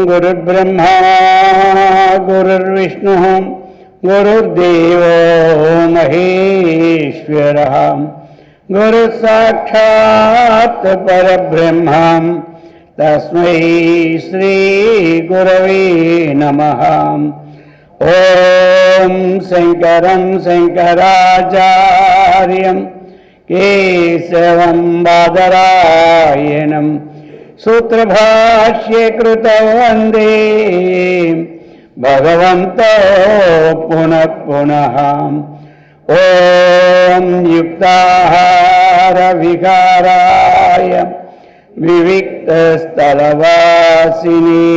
गुरुर्ब्रह्मा गुरुर्विष्णुः गुरुर्देवो महेश्वरः गुरुसाक्षात् परब्रह्म तस्मै श्रीगुरवे नमः। ॐ शङ्करं शङ्कराचार्यं केशवं बादरायणं सूत्रभाष्यकृतौ वन्दे भगवन्तो पुनः पुनः। ॐ युक्ताहारविकाराय विविक्तस्थलवासिनी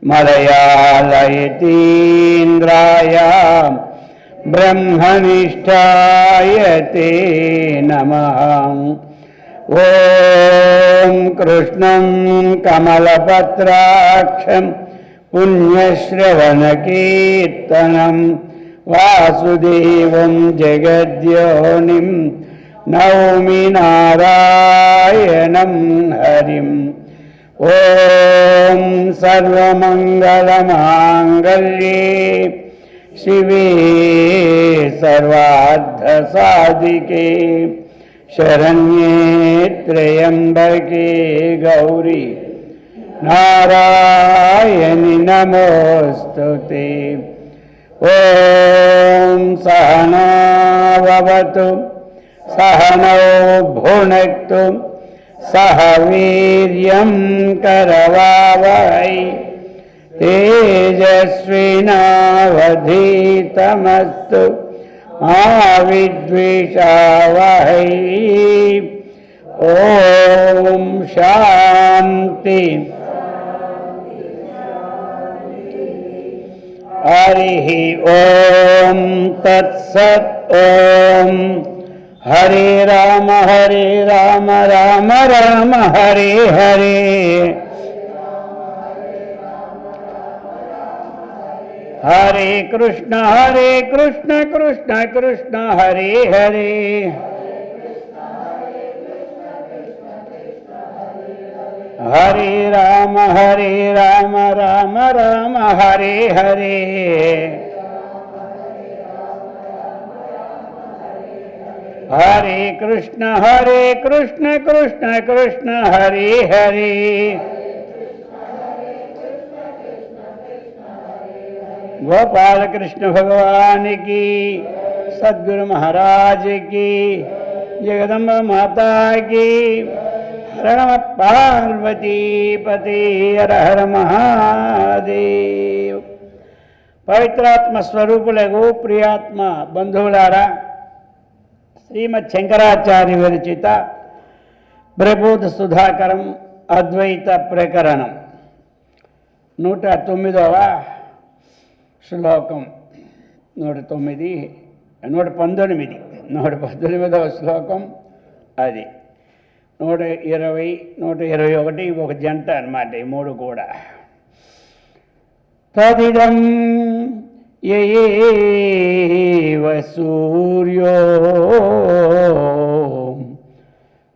मलयालयतीन्द्राय ब्रह्मनिष्ठाय ते नमः। ॐ कृष्णं कमलपत्राक्षं पुण्यश्रवणकीर्तनं वासुदेवं जगद्योनिं नौमि नारायणं हरिम्। ॐ सर्वमङ्गलमाङ्गल्ये शिवे सर्वार्थसाधिके शरण्ये त्र्यम्बके गौरी नारायणि नमोऽस्तुते। ॐ सहना भवतु सहनौ भुनक्तु सह वीर्यं करवावहै तेजस्विनावधीतमस्तु मा विद्विषावहै। ॐ शान्ति। हरिः ॐ तत्सत्। ॐ हरे राम राम राम हरे हरे हरे कृष्ण कृष्ण कृष्ण हरे हरे हरे राम राम राम हरे हरे हरे कृष्ण कृष्ण कृष्ण हरे हरे गोपाल कृष्ण भगवान की, सद्गुरु महाराज की, जगदम्ब माता की। हर नम पार्वती पति हर हर महादेव। पवित्रात्म स्वरूपुलగు प्रियात्म बंधुవులారా, శ్రీమద్ శంకరాచార్య విరచిత ప్రబోధ సుధాకరం అద్వైత ప్రకరణం 109వ శ్లోకం. 119వ శ్లోకం అది. 120, 121 ఒక జంట అన్నమాట, ఈ మూడు కూడా. తదిదం యయేవ సూర్యో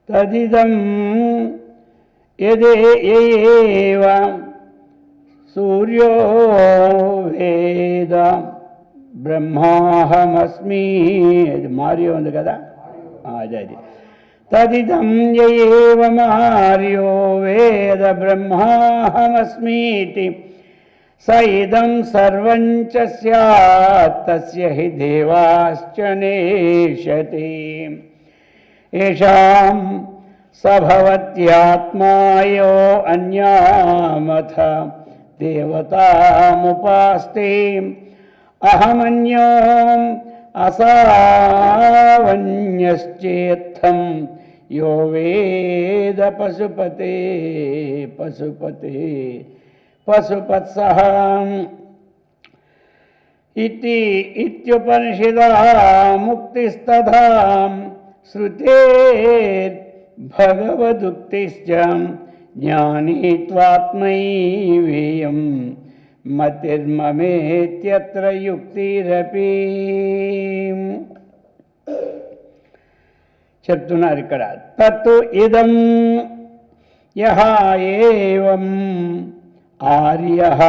తదిదం యయేవ సూర్యో వేద బ్రహ్మాహమస్మి. అది మార్యో ఉంది కదా, అది. తదిదం యయేవ మార్యో వేద బ్రహ్మాహమస్మీతి స ఇదం సర్వం చ స్యాత్ తస్య హి దేవాశ్చ నేషతి. ఏషాం స భవత్యాత్మాయో అన్యామథ దేవతాముపాస్తే అహమన్యో అసావన్యశ్చేత్థం యో వేద పశుపతే పశుపతే పశుపత్సః. इति इत्युपनिषदा मुक्तिस्तथा श्रुतेर्भगवदुक्तिश्च ज्ञानी त्वात्मैवेयं मतिर्ममेत्यत्र युक्तिरपि చెప్తున్నారు ఇక్కడ. తత్తు ఇదం యహ ఏవం ఆర్యః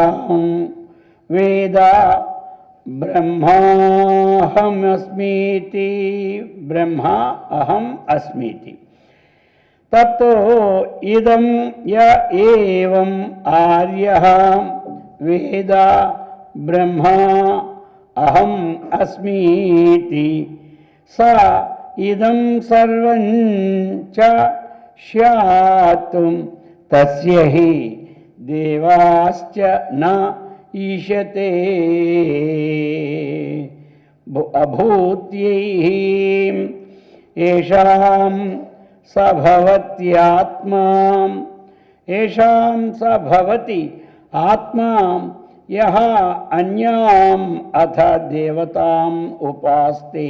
వేద బ్రహ్మాహమస్మీతి, బ్రహ్మ అహం అస్మీతి. తత్తో ఇదం య ఏవం ఆర్యః వేద బ్రహ్మ అహం అస్మీతి స ఇదం సర్వం చ స్యాత్ తస్య హి దేవాశ్చ న ఈశతే అభూత్యైః ఏషాం స భవత్యాత్మా, ఏషాం స భవతి ఆత్మా యః అన్యాం అథ దేవతాం ఉపాస్తే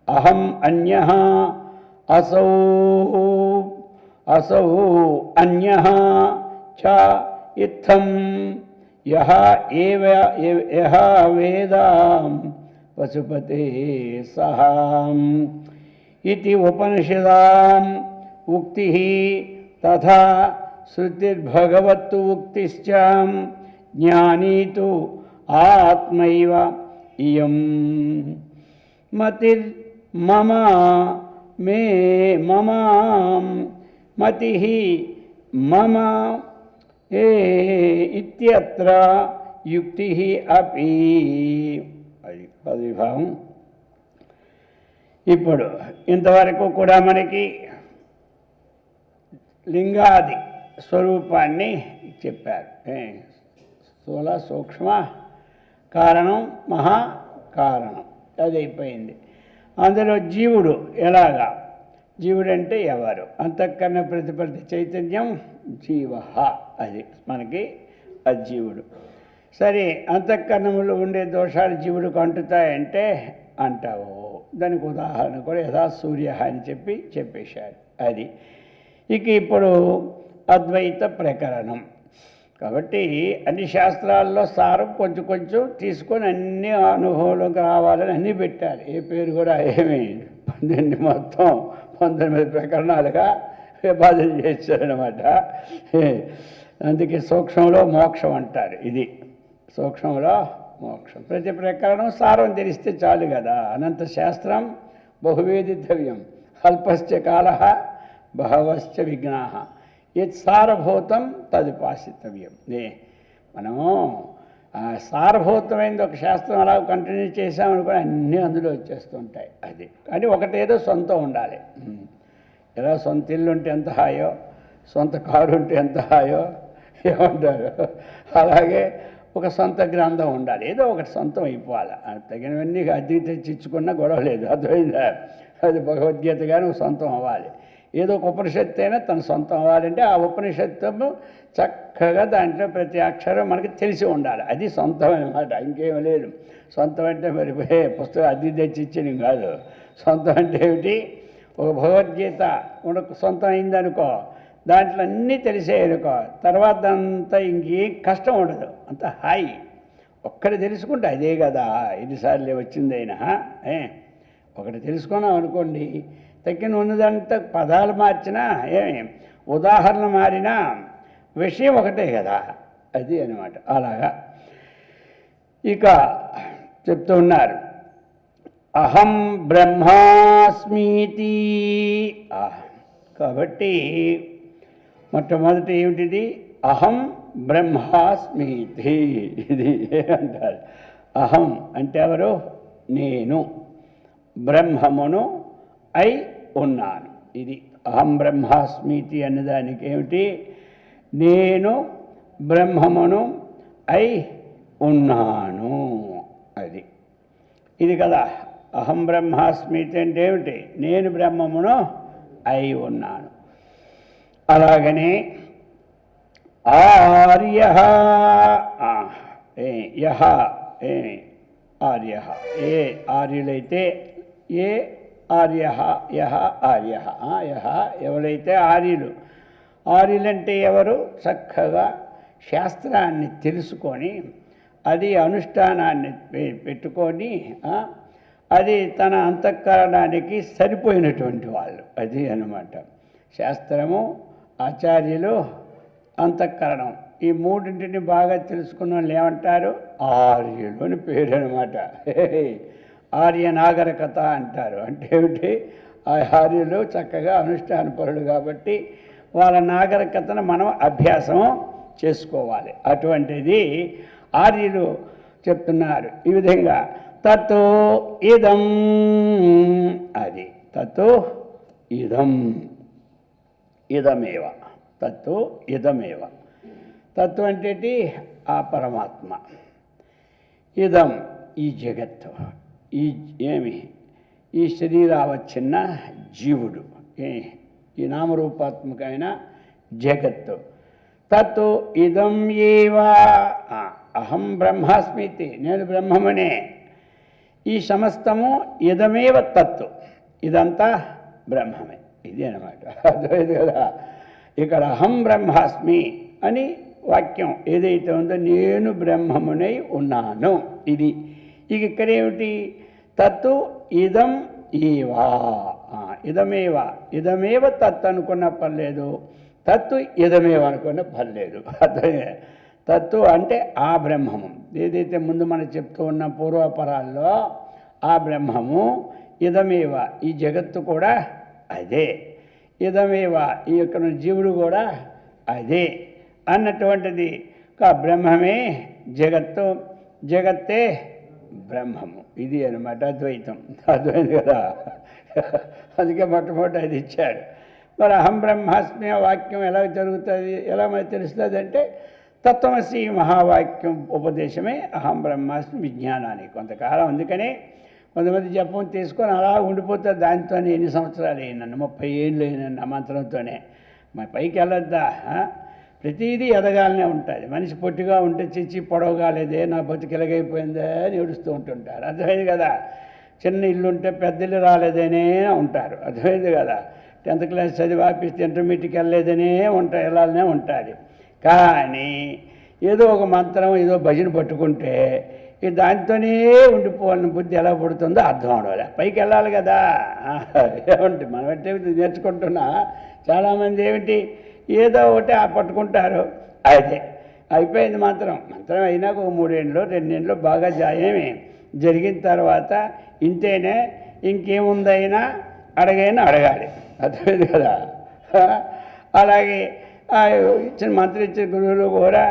అహం అన్యః అసౌ అసౌ అన్యః చ ఇత్థం యః ఏవ యః వేద పశుపతే సహ ఇతి ఉపనిషదాం ఉక్తిః తథా శృతిర్భగవత్తు ఉక్తిశ్చ జ్ఞానీ తు ఆత్మైవ ఇయం మతిర్ మమ మే మమ మతిః మమ ఏ ఇత్యత్ర యుక్తిః అపి. అది పదవిభావం. ఇప్పుడు ఇంతవరకు కూడా మనకి లింగాది స్వరూపాన్ని చెప్పారు. స్థూల సూక్ష్మ కారణం మహాకారణం అది అయిపోయింది. అందులో జీవుడు ఎలాగా, జీవుడు అంటే ఎవరు? అంతఃకరణ ప్రతిపత్తి చైతన్యం జీవ, అది మనకి అజీవుడు. సరే, అంతఃకరణములు ఉండే దోషాలు జీవుడికి అంటుతాయంటే అంటావు. దానికి ఉదాహరణ కూడా యథా సూర్య అని చెప్పేశారు. అది ఇక ఇప్పుడు అద్వైత ప్రకరణం. కాబట్టి అన్ని శాస్త్రాల్లో సారం కొంచెం కొంచెం తీసుకొని అన్ని అనుభవంలోకి రావాలని అన్నీ పెట్టారు. ఏ పేరు కూడా ఏమి 18 మొత్తం 19 ప్రకరణాలుగా విభాజన చేశారనమాట. అందుకే సూక్ష్మంలో మోక్షం అంటారు. ఇది సూక్ష్మంలో మోక్షం. ప్రతి ప్రకరణం సారం తెలిస్తే చాలు కదా. అనంత శాస్త్రం బహువేదితవ్యం, అల్పశ్చ కాల బహవశ్చ విఘ్నా, యత్ సారభూతం తదుపాసితవ్యం. మనము సారభూతమైనది ఒక శాస్త్రం అలా కంటిన్యూ చేసామనుకో అన్నీ అందులో వచ్చేస్తుంటాయి. అది కానీ ఒకటేదో సొంతం ఉండాలి. ఎలా సొంత ఇల్లు ఉంటే ఎంత హాయో, సొంత కారు ఉంటే ఎంత హాయో ఏమంటారు, అలాగే ఒక సొంత గ్రంథం ఉండాలి. ఏదో ఒకటి సొంతం అయిపోవాలి. తగినవన్నీ అద్దెకి తెచ్చిచ్చుకున్నా గొడవ లేదు. అర్థమైందా? అది భగవద్గీత కానీ సొంతం అవ్వాలి. ఏదో ఒక ఉపనిషత్తు అయినా తన సొంతం అవ్వాలంటే ఆ ఉపనిషత్తు చక్కగా దాంట్లో ప్రతి అక్షరం మనకి తెలిసి ఉండాలి. అది సొంతం అన్నమాట, ఇంకేం లేదు. సొంతం అంటే మరి పుస్తకం అద్దె తెచ్చిచ్చేది కాదు. సొంతం అంటే ఏమిటి? ఒక భగవద్గీత మనకు సొంతం అయిందనుకో, దాంట్లో అన్నీ తెలిసేయనుకో, తర్వాత అంతా ఇంకేం కష్టం ఉండదు, అంత హాయి. ఒక్కటి తెలుసుకుంటే అదే కదా ఎన్నిసార్లు వచ్చిందైనా. ఒకటి తెలుసుకున్నాం అనుకోండి, తగ్గిన ఉన్నదంతా పదాలు మార్చినా ఉదాహరణ మారినా విషయం ఒకటే కదా, అది అనమాట. అలాగా ఇక చెప్తూ ఉన్నారు, అహం బ్రహ్మాస్మీతి. కాబట్టి మొట్టమొదటి ఏమిటిది? అహం బ్రహ్మాస్మీతి. ఇది అంటారు. అహం అంటే ఎవరు? నేను బ్రహ్మమును అయి ఉన్నాను. ఇది అహం బ్రహ్మాస్మీతి అన్నదానికి ఏమిటి? నేను బ్రహ్మమును అయి ఉన్నాను. అది ఇది కదా. అహం బ్రహ్మాస్మీతి అంటే ఏమిటి? నేను బ్రహ్మమును అయి ఉన్నాను. అలాగనే ఆర్య యహ ఆర్య. ఏ ఆర్యులైతే ఏ ఆర్య యహ ఆర్య. యహ ఎవరైతే ఆర్యులు. ఆర్యులంటే ఎవరు? చక్కగా శాస్త్రాన్ని తెలుసుకొని అది అనుష్ఠానాన్ని పెట్టుకొని అది తన అంతఃకరణానికి సరిపోయినటువంటి వాళ్ళు. అది అన్నమాట. శాస్త్రము, ఆచార్యులు, అంతఃకరణం ఈ మూడింటిని బాగా తెలుసుకున్న వాళ్ళు ఏమంటారు? ఆర్యులు అని పేరు అనమాట. ఆర్య నాగరికత అంటారు. అంటే ఏమిటి? ఆ ఆర్యులు చక్కగా అనుష్ఠాన పరులు కాబట్టి వాళ్ళ నాగరికతను మనం అభ్యాసం చేసుకోవాలి. అటువంటిది ఆర్యులు చెప్తున్నారు ఈ విధంగా. తతో ఇదం, అది తతో ఇదం, ఇదమేవ, తత్వ ఇదమేవ. తత్వం అంటే ఆ పరమాత్మ, ఇదం ఈ జగత్తు, ఈ శరీరావచ్ఛిన్న జీవుడు, ఈ నామరూపాత్మకమైన జగత్తు. తత్తు ఇదం ఏవా అహం బ్రహ్మాస్మితి, నేను బ్రహ్మమనే. ఈ సమస్తము ఇదమేవ తత్తు, ఇదంతా బ్రహ్మమే. ఇది అనమాట. అర్థమైంది కదా. ఇక్కడ అహం బ్రహ్మాస్మి అని వాక్యం ఏదైతే ఉందో, నేను బ్రహ్మమునై ఉన్నాను, ఇది. ఇక ఇక్కడేమిటి? తత్తు ఇదం ఈవా, ఇదమేవ. ఇదమేవ తత్తు అనుకున్న పర్లేదు, తత్తు ఇదమేవ అనుకున్న పర్లేదు. అర్థమే. తత్తు అంటే ఆ బ్రహ్మము ఏదైతే ముందు మనం చెప్తూ ఉన్న పూర్వపరాల్లో ఆ బ్రహ్మము. ఇదమేవ ఈ జగత్తు కూడా అదే. ఇదమేవ ఈ యొక్క జీవుడు కూడా అదే అన్నటువంటిది. బ్రహ్మమే జగత్తు, జగత్తే బ్రహ్మము. ఇది అనమాట అద్వైతం. అద్వైతం కదా. అందుకే మొట్టమొదటి అది ఇచ్చాడు. మరి అహం బ్రహ్మాస్మి వాక్యం ఎలా జరుగుతుంది, ఎలా మనకు తెలుస్తుంది అంటే తత్వమసి మహావాక్యం ఉపదేశమే అహం బ్రహ్మాస్మి విజ్ఞానానికి. కొంతకాలం అందుకనే కొంతమంది జపం తీసుకొని అలా ఉండిపోతారు. దానితోనే ఎన్ని సంవత్సరాలు అయినన్ను, 30 ఏళ్ళు అయినన్ను ఆ మంత్రంతోనే. మరి పైకి వెళ్ళొద్దా? ప్రతిదీ ఎదగాలనే ఉంటుంది. మనిషి పొట్టిగా ఉంటే చిచ్చి పొడవగాలేదే, నా బతికిలగైపోయిందే అని ఏడుస్తూ ఉంటుంటారు. అర్థమైంది కదా. చిన్న ఇల్లు ఉంటే పెద్ద ఇల్లు రాలేదనే ఉంటారు. అర్థమైంది కదా. 10th క్లాస్ చదివి ఆపిస్తే ఇంటర్మీడియట్కి వెళ్ళలేదనే వెళ్ళాలనే ఉంటుంది. కానీ ఏదో ఒక మంత్రం, ఏదో భజన పట్టుకుంటే దానితోనే ఉండిపోవాలని బుద్ధి ఎలా పుడుతుందో అర్థం అవడం. పైకి వెళ్ళాలి కదా. ఏమంటే మనం అంటే నేర్చుకుంటున్నా చాలామంది ఏమిటి ఏదో ఒకటి పట్టుకుంటారు. అదే అయిపోయింది మంత్రం. మంత్రం అయినాక 3 ఏళ్ళు 2 ఏళ్ళు బాగా ఏమి జరిగిన తర్వాత ఇంతేనే, ఇంకేముందైనా అడగాలి. అర్థమైంది కదా. అలాగే ఇచ్చిన మంత్రం ఇచ్చిన గురువులు కూడా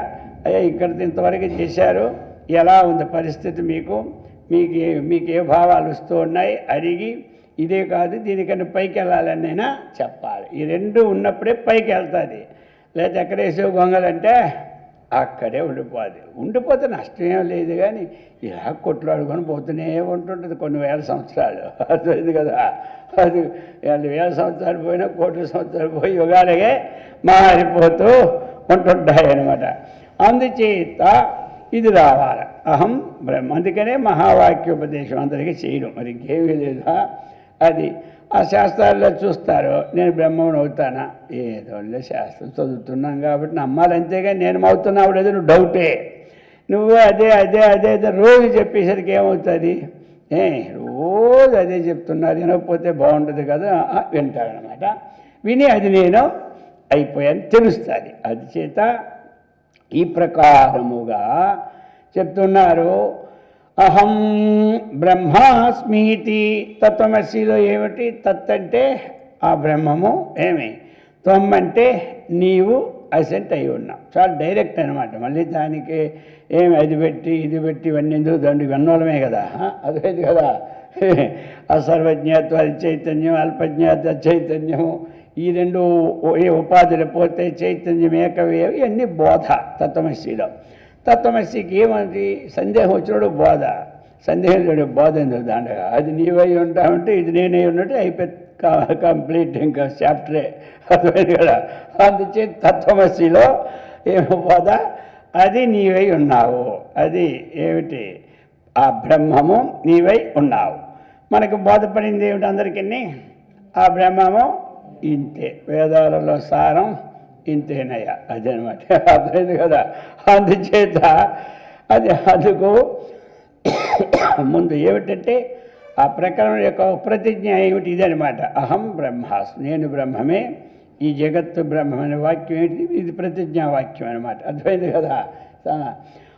ఇక్కడ ఇంతవరకు చేశారు, ఎలా ఉంది పరిస్థితి, మీకు ఏ భావాలు వస్తూ ఉన్నాయి అడిగి, ఇదే కాదు దీనికన్నా పైకి వెళ్ళాలనైనా చెప్పాలి. ఈ రెండు ఉన్నప్పుడే పైకి వెళ్తుంది. లేదా ఎక్కడేసే గొంగలంటే అక్కడే ఉండిపోతే నష్టమేం లేదు. కానీ ఇలా కొట్లాడుకొని పోతూనే ఉంటుంటుంది కొన్ని వేల సంవత్సరాలు. అర్థమైంది కదా. అది 1000 సంవత్సరాలు పోయినా 1,000,000 సంవత్సరాలు పోయి యుగాలకే మారిపోతూ ఉంటుంటాయి అన్నమాట. అందుచేత ఇది రావాలి అహం బ్రహ్మ. అందుకనే మహావాక్యోపదేశం అందరికీ చేయడం, మరి ఇంకేమీ లేదా. అది ఆ శాస్త్రాల్లో చూస్తారు. నేను బ్రహ్మను అవుతానా? ఏదో శాస్త్రం చదువుతున్నాం కాబట్టి నమ్మాలి, అంతేగా నేను అవుతున్నావు లేదు నువ్వు డౌటే. నువ్వు అదే అదే అదే అదే రోజు చెప్పేసరికి ఏమవుతుంది? రోజు అదే చెప్తున్నారు, వినకపోతే బాగుంటుంది కదా. వింటారనమాట. విని అది నేను అయిపోయాను తెలుస్తుంది. అది చేత ఈ ప్రకారముగా చెప్తున్నారు. అహం బ్రహ్మాస్మీతి. తత్వమసిలో ఏమిటి? తత్ అంటే ఆ బ్రహ్మము, త్వం అంటే నీవు అసెంట్ అయి ఉన్నావు. చాలా డైరెక్ట్ అనమాట. మళ్ళీ దానికి అది పెట్టి ఇది పెట్టి ఇవన్నీ ఎందుకు, దండు వెన్నోళమే కదా. అదేది కదా. అసర్వజ్ఞాత్వ చైతన్యం, అల్పజ్ఞాత చైతన్యము, ఈ రెండు ఉపాధులు పోతే చైతన్యం ఏకవేవ, ఇవన్నీ బోధ తత్వమసిలో. తత్వమసికి ఏమంటే సందేహం వచ్చినప్పుడు బోధ, సందేహం లేడు బోధ ఎందుకు దాండగా. అది నీవై ఉంటామంటే ఇది నేనై ఉన్నట్టు అయిపోయి కంప్లీట్ ఇంకా చాప్టరే. అర్థమైంది కదా. అందుచే తత్వమసిలో ఏమో బోధ, అది నీవై ఉన్నావు. అది ఏమిటి? ఆ బ్రహ్మము నీవై ఉన్నావు. మనకు బోధపడింది ఏమిటి అందరికీ? ఆ బ్రహ్మము ఇంతే, వేదాలలో సారం ఇంతేనయ్యా, అదనమాట. అర్థమైంది కదా? అందుచేత అందుకు ముందు ఏమిటంటే ఆ ప్రకరణం యొక్క ప్రతిజ్ఞ ఏమిటి? ఇదనమాట. అహం బ్రహ్మాస్మి, నేను బ్రహ్మమే, ఈ జగత్తు బ్రహ్మమైన వాక్యం ఏంటి? ఇది ప్రతిజ్ఞా వాక్యం అనమాట. అర్థమైంది కదా?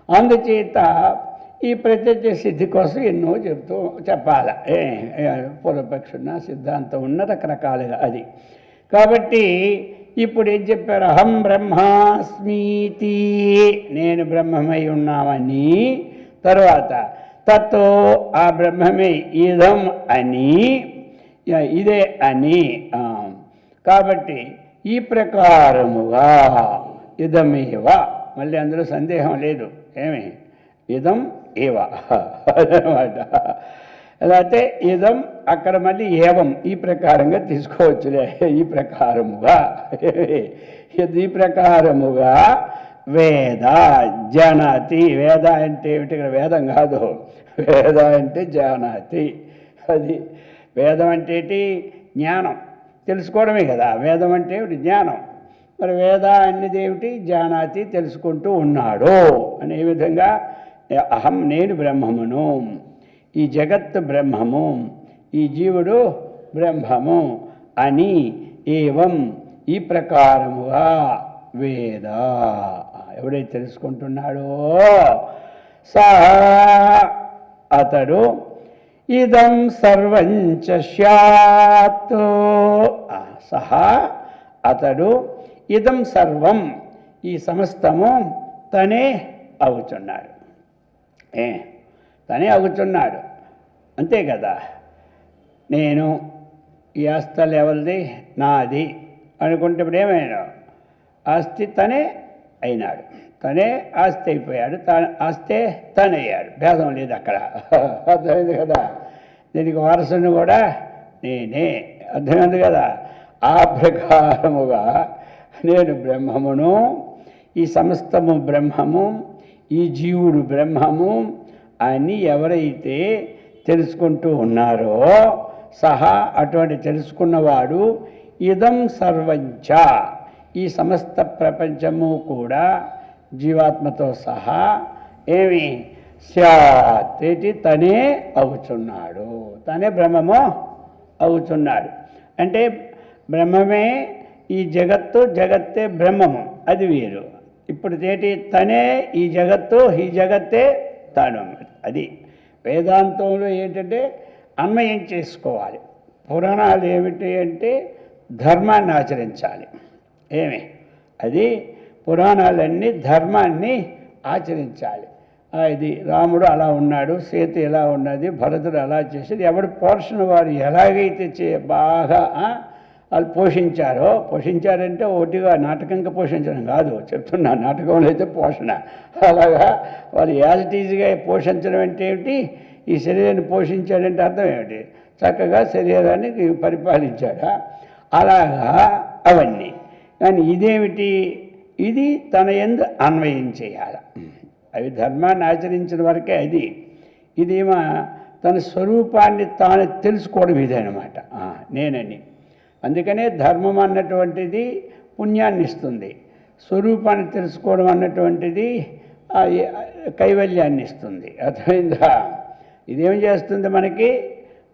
అందుచేత ఈ ప్రత్యక్ష సిద్ధి కోసం ఎన్నో చెప్పాల. పూర్వపక్షున్న సిద్ధాంతం ఉన్న రకరకాలుగా అది. కాబట్టి ఇప్పుడు ఏం చెప్పారు? అహం బ్రహ్మాస్మీతి, నేను బ్రహ్మమై ఉన్నామని. తర్వాత తత్తో, ఆ బ్రహ్మమే ఇదం అని, ఇదే అని. కాబట్టి ఈ ప్రకారముగా ఇదమేవ, మళ్ళీ అందులో సందేహం లేదు. ఏమి? ఇదం ఏవ అదనమాట. లేకపోతే ఇదం, అక్కడ మళ్ళీ ఏవం, ఈ ప్రకారంగా తీసుకోవచ్చులే. ఈ ప్రకారముగా, ఈ ప్రకారముగా వేద జానాతి. వేద అంటే ఏమిటి? ఇక్కడ వేదం కాదు, వేద అంటే జానాతి. అది వేదం అంటే ఏంటి? జ్ఞానం, తెలుసుకోవడమే కదా. వేదం అంటే ఏమిటి? జ్ఞానం. మరి వేద అనేది ఏమిటి? జానాతి, తెలుసుకుంటూ ఉన్నాడు అనే విధంగా అహం, నేను బ్రహ్మమును, ఈ జగత్తు బ్రహ్మము, ఈ జీవుడు బ్రహ్మము అని ఏవం, ఈ ప్రకారముగా వేద, ఎవడైతే తెలుసుకుంటున్నాడో సా, అతడు ఇదం సర్వంచ స్యాత్, సహా అతడు ఇదం సర్వం, ఈ సమస్తము తనే అవుతున్నాడు. తనే అవుతున్నాడు, అంతే కదా. నేను ఈ ఆస్తులు ఎవరిది? నాది అనుకుంటే ఇప్పుడు ఏమైనా ఆస్తి తనే అయినాడు, తనే ఆస్తి అయిపోయాడు, ఆస్తే తనయ్యాడు. భేదం లేదు అక్కడ. అర్థమైంది కదా? దీనికి వారసుని కూడా నేనే. అర్థమైంది కదా? ఆ ప్రకారముగా నేను బ్రహ్మమును, ఈ సమస్తము బ్రహ్మము, ఈ జీవుడు బ్రహ్మము అని ఎవరైతే తెలుసుకుంటూ ఉన్నారో సహా, అటువంటి తెలుసుకున్నవాడు ఇదం సర్వంచ, ఈ సమస్త ప్రపంచము కూడా జీవాత్మతో సహా ఏమి స్యాత్, తనే అవుతున్నాడు, తనే బ్రహ్మము అవుతున్నాడు. అంటే బ్రహ్మమే ఈ జగత్తు, జగత్తే బ్రహ్మము, అది వేరు. ఇప్పుడు ఏంటి? తనే ఈ జగత్తు, ఈ జగత్తే తాను. అది వేదాంతంలో ఏంటంటే అన్వయం చేసుకోవాలి. పురాణాలు ఏమిటి అంటే ధర్మాన్ని ఆచరించాలి. ఏమి? అది పురాణాలన్నీ ధర్మాన్ని ఆచరించాలి. ఇది రాముడు అలా ఉన్నాడు, సీత ఎలా ఉన్నది, భరతుడు అలా చేసేది, ఎవడు పోషణ వారు ఎలాగైతే బాగా వాళ్ళు పోషించారంటే ఒకటిగా నాటకంగా పోషించడం కాదు చెప్తున్నా, నాటకంలో అయితే పోషణ. అలాగా వాళ్ళు యాజ్ ఇట్ ఈజ్గా పోషించడం అంటే ఏమిటి? ఈ శరీరాన్ని పోషించాడంటే అర్థం ఏమిటి? చక్కగా శరీరాన్ని పరిపాలించాడా, అలాగా అవన్నీ. కానీ ఇదేమిటి? ఇది తన యందు అన్వయం చేయాలి. అవి ధర్మాన్ని ఆచరించిన వరకే అది. ఇదేమో తన స్వరూపాన్ని తాను తెలుసుకోవడం ఇదనమాట, నేనని. అందుకనే ధర్మం అన్నటువంటిది పుణ్యాన్ని ఇస్తుంది, స్వరూపాన్ని తెలుసుకోవడం అన్నటువంటిది కైవల్యాన్ని ఇస్తుంది. అర్థమైందా? ఇదేం చేస్తుంది? మనకి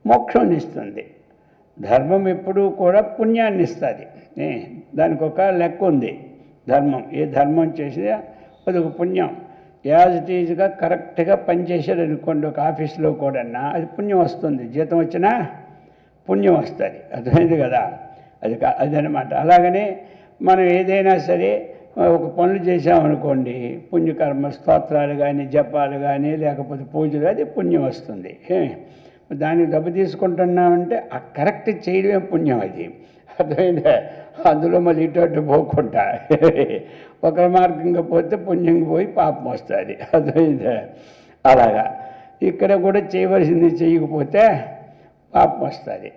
మోక్షాన్ని ఇస్తుంది. ధర్మం ఎప్పుడూ కూడా పుణ్యాన్ని ఇస్తుంది. దానికి ఒక లెక్క ఉంది. ధర్మం, ఏ ధర్మం చేసినా అదొక పుణ్యం. యాజ్ ఇట్ ఈజ్గా కరెక్ట్గా పనిచేసాడు అనుకోండి, ఒక ఆఫీస్లో కూడా అది పుణ్యం వస్తుంది. జీతం వచ్చినా పుణ్యం వస్తుంది. అర్థమైంది కదా? అదనమాట. అలాగనే మనం ఏదైనా సరే ఒక పనులు చేసామనుకోండి, పుణ్యకర్మ స్తోత్రాలు కానీ, జపాలు కానీ, లేకపోతే పూజలు, అది పుణ్యం వస్తుంది. దానికి డబ్బు తీసుకుంటున్నామంటే ఆ కరెక్ట్ చేయడమే పుణ్యం. అది అర్థమైందే? అందులో మళ్ళీ ఇటు పోకుండా ఒక మార్గంగా పోతే పుణ్యంగా పోయి పాపం వస్తుంది. అర్థమైందే? అలాగా ఇక్కడ కూడా చేయవలసింది చేయకపోతే పాపం వస్తుంది.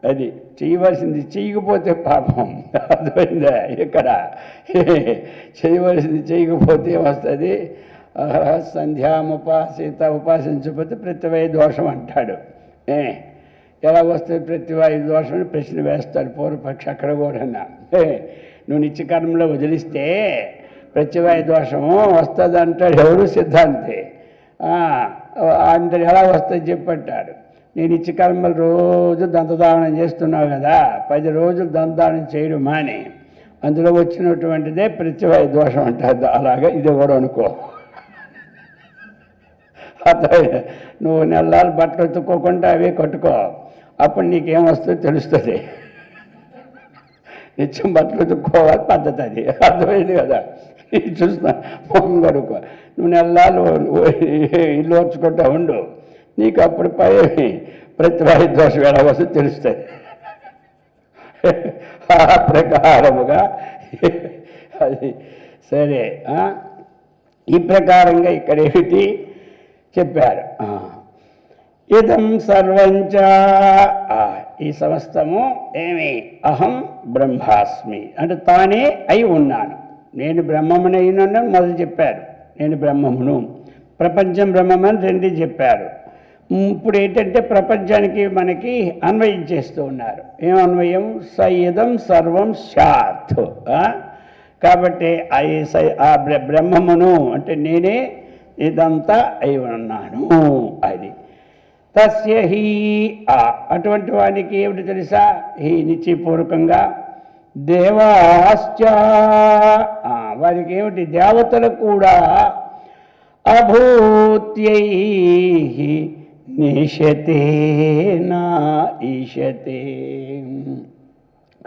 అది చేయవలసింది చేయకపోతే పాపం. అర్థమైందా? ఇక్కడ చేయవలసింది చేయకపోతే వస్తుంది, సంధ్యాముపాసిత ఉపాసించకపోతే ప్రతివాయు దోషం అంటాడు. ఎలా వస్తుంది ప్రతివాయు దోషం అని ప్రశ్న వేస్తాడు పూర్వపక్షి. అక్కడ కూడా నువ్వు నిత్యకర్మలో వదిలిస్తే ప్రతివాయు దోషము వస్తుంది అంటాడు ఎవరు? సిద్ధాంతి. అంటే ఎలా వస్తుంది చెప్పంటాడు. నేను నిత్యకర్మలు రోజు దంతదానం చేస్తున్నావు కదా, 10 రోజులు దంతదానం చేయడం మాని అందులో వచ్చినటువంటిదే ప్రతివాయు దోషం అంటారు. అలాగే ఇది కూడా అనుకో. నువ్వు నెలలు బట్టలు ఉతుక్కోకుండా అవే కట్టుకో, అప్పుడు నీకేమొస్తుందో తెలుస్తుంది. నిత్యం బట్టలు ఉతుక్కోవాలి పద్ధతి అది, అర్థమైంది కదా. చూస్తున్నా మొహం కడుక్కో, నువ్వు నెలలు ఇల్లు వచ్చుకుంటా ఉండు, నీకు అప్పుడు ప్రతివాయు దోషం ఎలా వస్తుందో తెలుస్తుంది. ఆ ప్రకారముగా అది సరే. ఈ ప్రకారంగా ఇక్కడ ఏమిటి చెప్పారు? ఇదం సర్వంచ, ఈ సమస్తము ఏమి? అహం బ్రహ్మాస్మి అంటే తానే అయి ఉన్నాను. నేను బ్రహ్మముని అయినాను మొదలు చెప్పారు. నేను బ్రహ్మమును, ప్రపంచం బ్రహ్మమని 2 చెప్పారు. ఇప్పుడు ఏంటంటే ప్రపంచానికి మనకి అన్వయం చేస్తూ ఉన్నారు. ఏం అన్వయం? సయిదం సర్వం స్యాత్. కాబట్టి ఆ బ్రహ్మమును అంటే నేనే ఇదంతా అయి ఉన్నాను. అది తస్య హీ, అటువంటి వానికి ఏమిటి తెలుసా? హీ నిశ్చయపూర్వకంగా దేవాశ్చ, వారికి ఏమిటి? దేవతలు కూడా అభూత్యై నిషతే నా ఈషతే.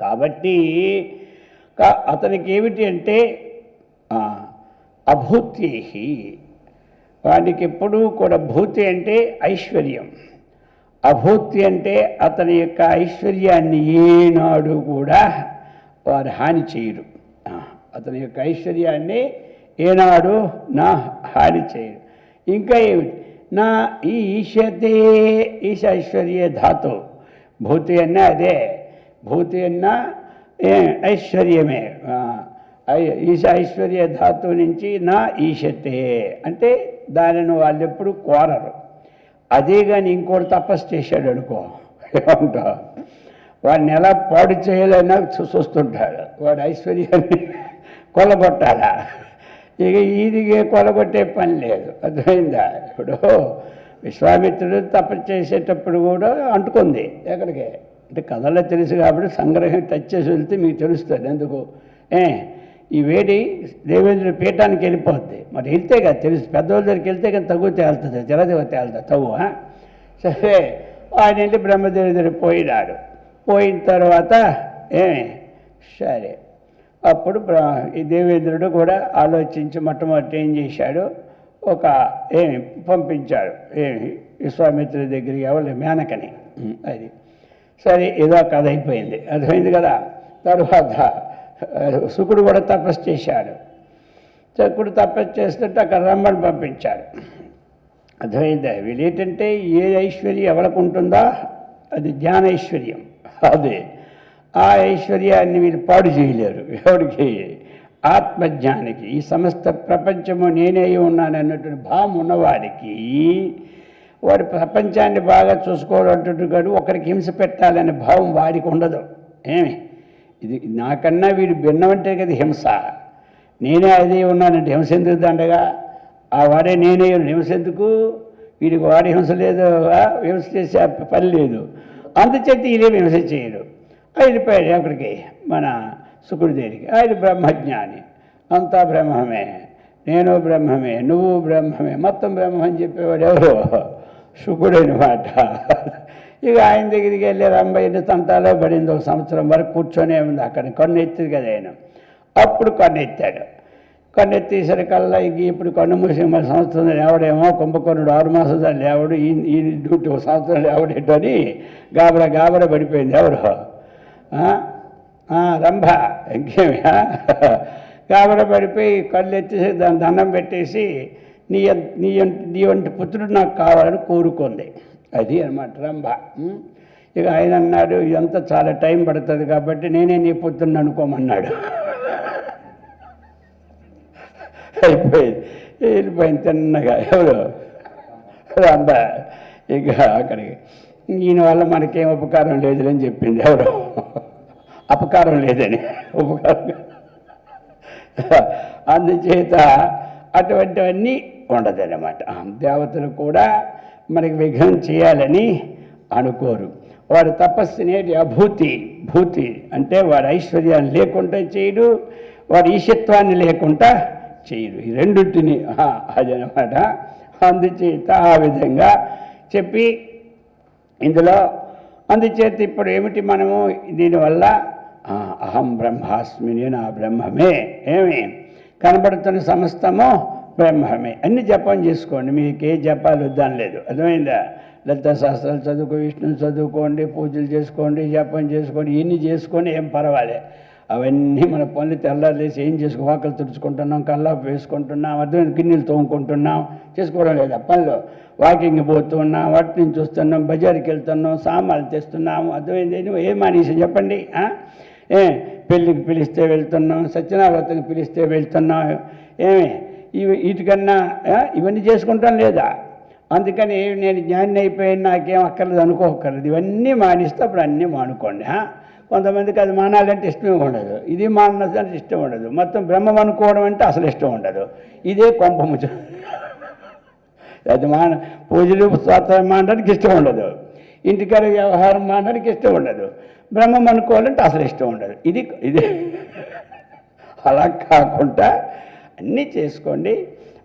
కాబట్టి అతనికి ఏమిటి అంటే అభూత్యై, వాడికి ఎప్పుడూ కూడా భూతి అంటే ఐశ్వర్యం, అభూతి అంటే అతని యొక్క ఐశ్వర్యాన్ని ఏనాడు కూడా వారు హాని చేయరు. అతని యొక్క ఐశ్వర్యాన్ని ఏనాడు నా హాని చేయరు. ఇంకా ఏమిటి? నా ఈశతే, ఈశ ఐశ్వర్య ధాతు. భూతి అన్నా అదే, భూతి అన్నా ఐశ్వర్యమే. ఈశ ఐశ్వర్య ధాతువు నుంచి నా ఈశతే అంటే దానిని వాళ్ళు ఎప్పుడు కోరరు. అదే కానీ ఇంకోటి తపస్సు చేశాడు అనుకో, ఏమంటా వాడిని ఎలా పాడు చేయాలన్నా చూస్తుంటాడు. వాడు ఐశ్వర్యాన్ని కొలగొట్టాలా? ఇక ఈదిగే కొలగొట్టే పని లేదు, అర్థమైందా? ఇప్పుడు విశ్వామిత్రుడు తపస్సు చేసేటప్పుడు కూడా అంటుకుంది ఎక్కడికి అంటే కథలో తెలుసు కాబట్టి సంగ్రహం టచ్ చేసి వెళ్తే మీకు తెలుస్తుంది ఎందుకు. ఈ వేడి దేవేంద్రుడి పీఠానికి వెళ్ళిపోద్ది. మరి వెళ్తే కదా తెలుసు, పెద్దవాళ్ళ దగ్గరికి వెళ్తే కానీ తగ్గు తేలుతుంది, జలదేవ తేలుతుంది తగ్గు. సరే ఆయన వెళ్ళి బ్రహ్మదేవుడి దగ్గర పోయినాడు. పోయిన తర్వాత సరే అప్పుడు ఈ దేవేంద్రుడు కూడా ఆలోచించి మొట్టమొదటి ఏం చేశాడు? పంపించాడు విశ్వామిత్రుడి దగ్గరికి, ఎవరు? మేనకని. అది సరే ఏదో కథ అయిపోయింది, అర్థమైంది కదా. తర్వాత శుకుడు కూడా తపస్సు చేశాడు. శకుడు తపస్సు చేస్తుంటే అక్కడ రమ్మని పంపించాడు, అర్థమైందా? వీళ్ళేంటంటే ఏ ఐశ్వర్యం ఎవరికి ఉంటుందో అది జ్ఞానైశ్వర్యం. అదే ఆ ఐశ్వర్యాన్ని వీళ్ళు పాడు చేయలేరు. ఎవరికి? ఆత్మజ్ఞానికి. ఈ సమస్త ప్రపంచము నేనే ఉన్నాను అన్నటువంటి భావం ఉన్నవాడికి వాడు ప్రపంచాన్ని బాగా చూసుకోవడం అంటుంటాడు. ఒకరికి హింస పెట్టాలనే భావం వాడికి ఉండదు. ఇది నాకన్నా వీడు భిన్నమంటే కదా హింస. నేనే అదే ఉన్నానంటే హింస ఎందుకు దండగా? ఆ వాడే నేనే హింస ఎందుకు? వీడికి వాడి హింస లేదు, హింస చేసే పని లేదు. అందుచేత వీళ్ళేమి హింస చేయరు. వెళ్ళిపోయాడు అక్కడికి మన శుకుడి దగ్గరికి. ఆయన బ్రహ్మజ్ఞాని, అంతా బ్రహ్మమే, నేను బ్రహ్మమే, నువ్వు బ్రహ్మమే, మొత్తం బ్రహ్మం అని చెప్పేవాడు ఎవరు? శుకుడు అనమాట. ఇక ఆయన దగ్గరికి వెళ్ళి రంభయ్య తంటాలో పడింది. 1 సంవత్సరం వరకు కూర్చొనే ఉంది అక్కడ. కన్ను ఎత్తింది కదా ఆయన. అప్పుడు కన్ను ఎత్తాడు. కన్ను ఎత్తేసరికల్లా ఇంక ఇప్పుడు కన్ను మూసి 3 సంవత్సరం లేవడేమో, కుంభకర్ణుడు 6 మాసాలు లేవడు, ఈ డ్యూటీ 1 సంవత్సరం లేవడేటని గాబరా పడిపోయింది. ఎవరు? రంభ. ఇంకేమి గాబరా పడిపోయి కళ్ళు ఎత్తేసి దాని దండం పెట్టేసి నీ వంటి పుత్రుడు నాకు కావాలని కోరుకుంది. అది అనమాట రంభ. ఇక ఆయన అన్నాడు, ఇదంతా చాలా టైం పడుతుంది కాబట్టి నేనే నీ పుత్రుడిని అనుకోమన్నాడు. అయిపోయింది. వెళ్ళిపోయింది తిన్నగా. ఎవరు రంభ. ఇక అక్కడికి ఈయన వల్ల మనకేం ఉపకారం లేదని చెప్పింది. ఎవరు అపకారం లేదని, ఉపకారం. అందుచేత అటువంటివన్నీ ఉండదన్నమాట. దేవతలు కూడా మనకి విఘ్నం చేయాలని అనుకోరు. వాడు తపస్సునేటి భూతి అంటే వాడి ఐశ్వర్యాన్ని లేకుండా చేయడు, వాడి ఈశత్వాన్ని లేకుండా చేయడు. ఈ రెండింటిని అదనమాట. అందుచేత ఆ విధంగా చెప్పి ఇందులో అందుచేత ఇప్పుడు ఏమిటి మనము దీనివల్ల అహం బ్రహ్మాస్మి, నేను ఆ బ్రహ్మమే. ఏమి కనబడుతున్న సమస్తము బ్రహ్మమే. అన్ని జపం చేసుకోండి, మీకు ఏ జపాలు వద్దని లేదు. అర్థమైందా? లలిత శాస్త్రాలు చదువుకో, విష్ణు చదువుకోండి, పూజలు చేసుకోండి, జపం చేసుకోండి, ఇన్ని చేసుకొని ఏం పర్వాలే. అవన్నీ మన పనులు తెల్లారేసి ఏం చేసుకో, వాకలు తుడుచుకుంటున్నాం, కల్లాపు వేసుకుంటున్నాం, అర్థమైన గిన్నెలు తోముకుంటున్నాం, చేసుకోవడం లేదా పనులు. వాకింగ్ పోతున్నాం, వాటి నుంచి చూస్తున్నాం, బజార్కి వెళ్తున్నాం, సామాన్లు తెస్తున్నాము, అర్థమైంది. ఏం మానేసి చెప్పండి? పెళ్ళికి పిలిస్తే వెళ్తున్నాం, సత్యనారాయణకి పిలిస్తే వెళ్తున్నాం. ఏమి వీటికన్నా ఇవన్నీ చేసుకుంటాం లేదా? అందుకని నేను జ్ఞాని అయిపోయాను, నాకేం అక్కర్లేదు అనుకోకర్లేదు. ఇవన్నీ మానేస్తే అప్పుడు అన్నీ మానుకోండి. కొంతమందికి అది మానాలంటే ఇష్టమే ఉండదు, ఇది మానాలంటే ఇష్టం ఉండదు, మొత్తం బ్రహ్మం అనుకోవడం అంటే అసలు ఇష్టం ఉండదు. ఇదే కొంపముచ్చు. అది పూజలు స్వాతంత్రం మానడానికి ఇష్టం ఉండదు, ఇంటికాడ వ్యవహారం మానడానికి ఇష్టం ఉండదు, బ్రహ్మం అనుకోవాలంటే అసలు ఇష్టం ఉండదు. ఇదే అలా కాకుండా అన్నీ చేసుకోండి,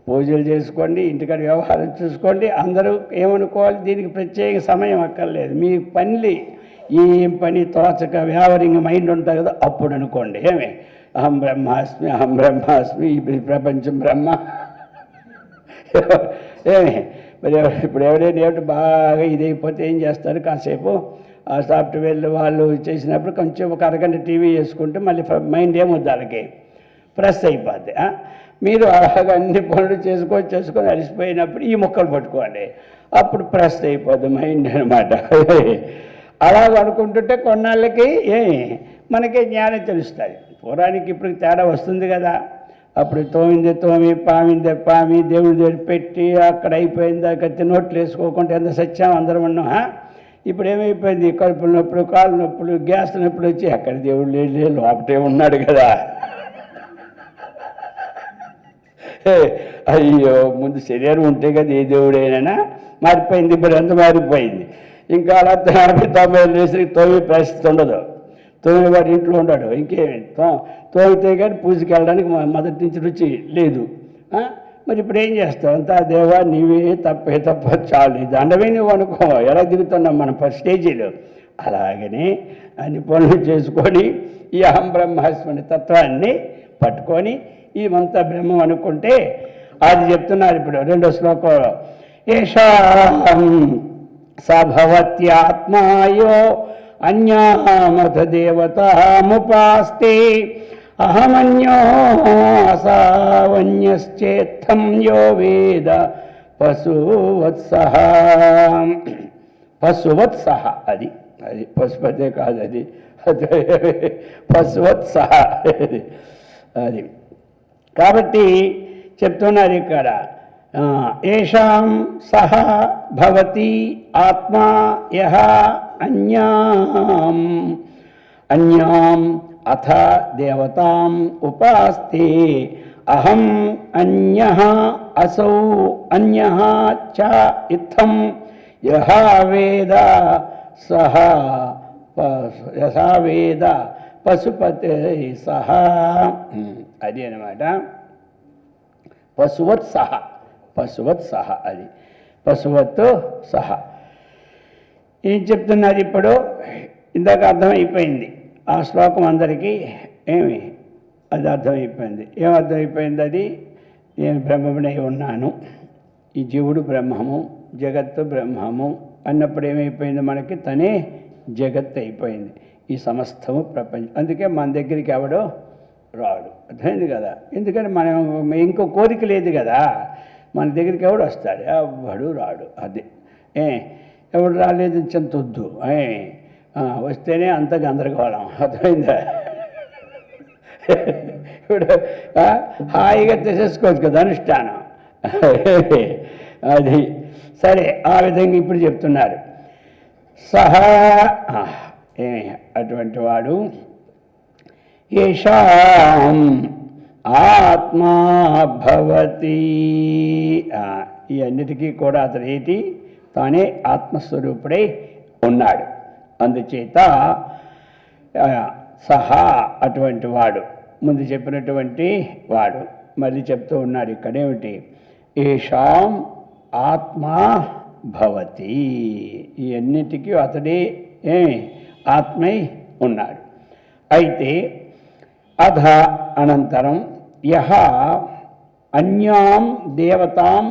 పూజలు చేసుకోండి, ఇంటికాడ వ్యవహారం చూసుకోండి. అందరూ ఏమనుకోవాలి, దీనికి ప్రత్యేక సమయం అక్కర్లేదు. మీ పని ఏం పని తోచక వ్యావరింగ్ మైండ్ ఉంటుంది కదా, అప్పుడు అనుకోండి. అహం బ్రహ్మాస్మి, ఈ ప్రపంచం బ్రహ్మ. మరి ఇప్పుడు ఎవరైనా ఏమిటి బాగా ఇదైపోతే ఏం చేస్తారు, కాసేపు ఆ సాఫ్ట్వేర్లు వాళ్ళు చేసినప్పుడు కొంచెం ఒక అరగంట టీవీ చేసుకుంటే మళ్ళీ మైండ్ ఏమొద్దు, వాళ్ళకి ప్రెస్ అయిపోద్ది. మీరు అలాగ అన్ని పనులు చేసుకొని అలసిపోయినప్పుడు ఈ మొక్కలు పట్టుకోండి, అప్పుడు ప్రెస్ అయిపోద్ది మైండ్ అనమాట. అలాగ అనుకుంటుంటే కొన్నాళ్ళకి మనకే జ్ఞానం తెలుస్తుంది. పూర్వానికి ఇప్పుడు తేడా వస్తుంది కదా. అప్పుడు తోమి పామి దేవుడి దగ్గర పెట్టి అక్కడ అయిపోయిందా కత్తి నోట్లు వేసుకోకుండా ఎంత సత్యం అందరం ఉన్నాం. ఇప్పుడు ఏమైపోయింది, కడుపుల నొప్పులు, కాళ్ళు నొప్పులు, గ్యాస్ నొప్పులు వచ్చి అక్కడ దేవుడు లేదు, లోపటే ఉన్నాడు కదా. అయ్యో, ముందు శరీరం ఉంటే కదా ఏ దేవుడైనా. మారిపోయింది, ఇప్పుడు ఎంత మారిపోయింది. ఇంకా అలా 90 వేసి తోమి పరిస్థితి ఉండదు. తోమి వాడు ఇంట్లో ఉన్నాడు, ఇంకేమి తోమితే కానీ పూజకి వెళ్ళడానికి మొదటి నుంచి రుచి లేదు. మరి ఇప్పుడు ఏం చేస్తావు? అంతా దేవా నీవే తప్ప చాలు, దండమే నువ్వు అనుకో. ఎలా దిగుతున్నాం మనం స్టేజీలో. అలాగనే అన్ని పనులు చేసుకొని ఈ అహం బ్రహ్మాస్మి తత్వాన్ని పట్టుకొని ఈ మంతా బ్రహ్మం అనుకుంటే అది చెప్తున్నారు ఇప్పుడు 2వ శ్లోకంలో. ఏషాం సభవత్యాత్మాయో అన్యామథ దేవతాముపాస్తే అహమన్యో సావన్యశ్చేత్తం యో వేద పశువత్సః. అది పశుపతే కాదు, అది పశువత్సః. అది కాబట్టి చెప్తున్నారు ఇక్కడ, ఏషాం సహ భవతి ఆత్మా యః అన్యాం అథ దేవతాం ఉపాస్తే అహం అన్యః అసౌ అన్యః చ ఇత్థం యః వేద సహ పశుపతే సహ. అది అన్నమాట. పశువత్ సహ అది పశువత్ సహ. ఏం చెప్తున్నారు ఇప్పుడు? ఇందాక అర్థమైపోయింది ఆ శ్లోకం అందరికీ. అది అర్థమైపోయింది. ఏమర్థమైపోయింది? అది నేను బ్రహ్మమునై ఉన్నాను, ఈ జీవుడు బ్రహ్మము, జగత్తు బ్రహ్మము అన్నప్పుడు ఏమైపోయింది మనకి? తనే జగత్ అయిపోయింది, ఈ సమస్తము ప్రపంచం. అందుకే మన దగ్గరికి ఎవడో రాడు. అర్థమైంది కదా? ఎందుకంటే మనం ఇంకో కోరిక లేదు కదా. మన దగ్గరికి ఎవడు వస్తాడు? ఎవడు రాడు. అదే ఎవడు రాలేదు చెంతొద్దు, వస్తేనే అంత గందరగోళం. అర్థమైందా? ఇప్పుడు హాయిగా తెసేసుకోవచ్చు కదా అనుష్ఠానం. అది సరే. ఆ విధంగా ఇప్పుడు చెప్తున్నారు. సహా అటువంటి వాడు ఏషాం ఆత్మా భవతి. ఈ అన్నిటికీ కూడా అతను ఏంటి? తానే ఆత్మస్వరూపుడై ఉన్నాడు. అందుచేత సహా అటువంటి వాడు, ముందు చెప్పినటువంటి వాడు మళ్ళీ చెప్తూ ఉన్నాడు ఇక్కడేమిటి? ఏషాం ఆత్మా భవతి. ఈ అన్నిటికీ అతడే ఆత్మై ఉన్నాడు. అయితే అధ అనంతరం యహ అన్యాం దేవతాం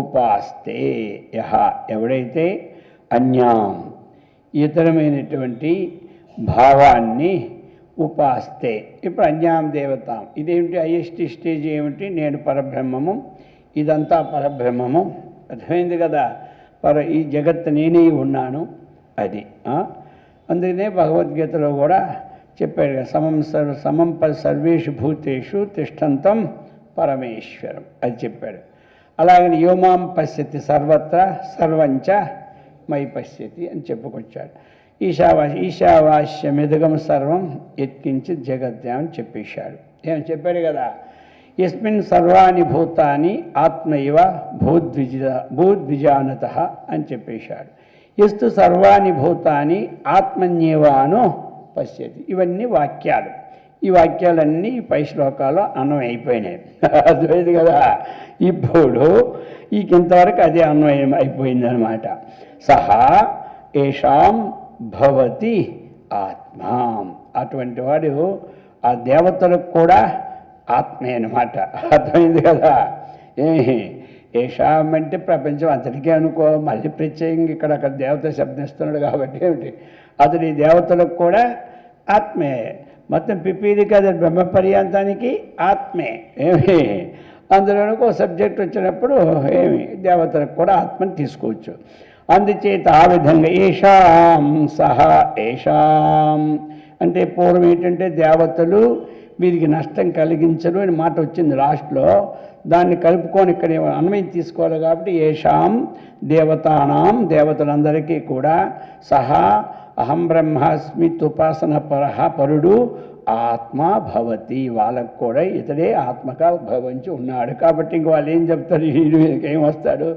ఉపాస్తే. యహ ఎవడైతే అన్యాం ఇతరమైనటువంటి భావాన్ని ఉపాస్తే. ఇప్పుడు అన్యాం దేవతాం ఇదేమిటి? హైయెస్ట్ స్టేజ్ ఏమిటి? నేను పరబ్రహ్మము, ఇదంతా పరబ్రహ్మము. అర్థమైంది కదా? ఈ జగత్తు నేనే ఉన్నాను అది. అందుకనే భగవద్గీతలో కూడా చెప్పాడు కదా, సమం సర్వేషు భూతేషు తిష్టంతం పరమేశ్వరం అది చెప్పాడు. అలాగని యోమాం పశ్యతి సర్వత్ర సర్వంచ మై పశ్యతి అని చెప్పుకొచ్చాడు. ఈశావాస్యమిదగం సర్వం యత్కించిత్ జగత్యాం అని చెప్పేశాడు. ఏమని చెప్పాడు కదా, యస్మిన్ సర్వాణి భూతాని ఆత్మైవ భూద్విజానతః అని చెప్పేశాడు. ఎస్తు సర్వాణి భూతాని ఆత్మన్యేవాను పశ్యతి. ఇవన్నీ వాక్యాలు. ఈ వాక్యాలన్నీ పై శ్లోకాల్లో అన్వయం అయిపోయినాయి. అర్థమైంది కదా? ఇప్పుడు ఇంతవరకు అదే అన్వయం అయిపోయిందనమాట. సహా ఏషాం భవతి ఆత్మా. అటువంటి వాడు ఆ దేవతలకు కూడా ఆత్మే అనమాట. అర్థమైంది కదా? ఏషాం అంటే ప్రపంచం అంతటికే అనుకో, మళ్ళీ ప్రత్యేకంగా ఇక్కడ దేవత శబ్దిస్తున్నాడు కాబట్టి ఏమిటి? అతడి దేవతలకు కూడా ఆత్మే. మొత్తం పిపీది కదా బ్రహ్మ పర్యాంతానికి ఆత్మే. అందులోనూ ఒక సబ్జెక్ట్ వచ్చినప్పుడు దేవతలకు కూడా ఆత్మని తీసుకోవచ్చు. అందుచేత ఆ విధంగా ఏషాం సహా ఏషాం అంటే పూర్వం ఏంటంటే దేవతలు వీరికి నష్టం కలిగించరు అని మాట వచ్చింది లాస్ట్లో. దాన్ని కలుపుకొని ఇక్కడ అన్వయం తీసుకోవాలి కాబట్టి ఏషాం దేవతానాం దేవతలందరికీ కూడా సహా అహం బ్రహ్మాస్మి ఉపాసన పరుడు ఆత్మ భవతి. వాళ్ళకు కూడా ఇతడే ఆత్మగా భవించి ఉన్నాడు. కాబట్టి ఇంక వాళ్ళు ఏం చెప్తారు? ఏం వస్తాడు?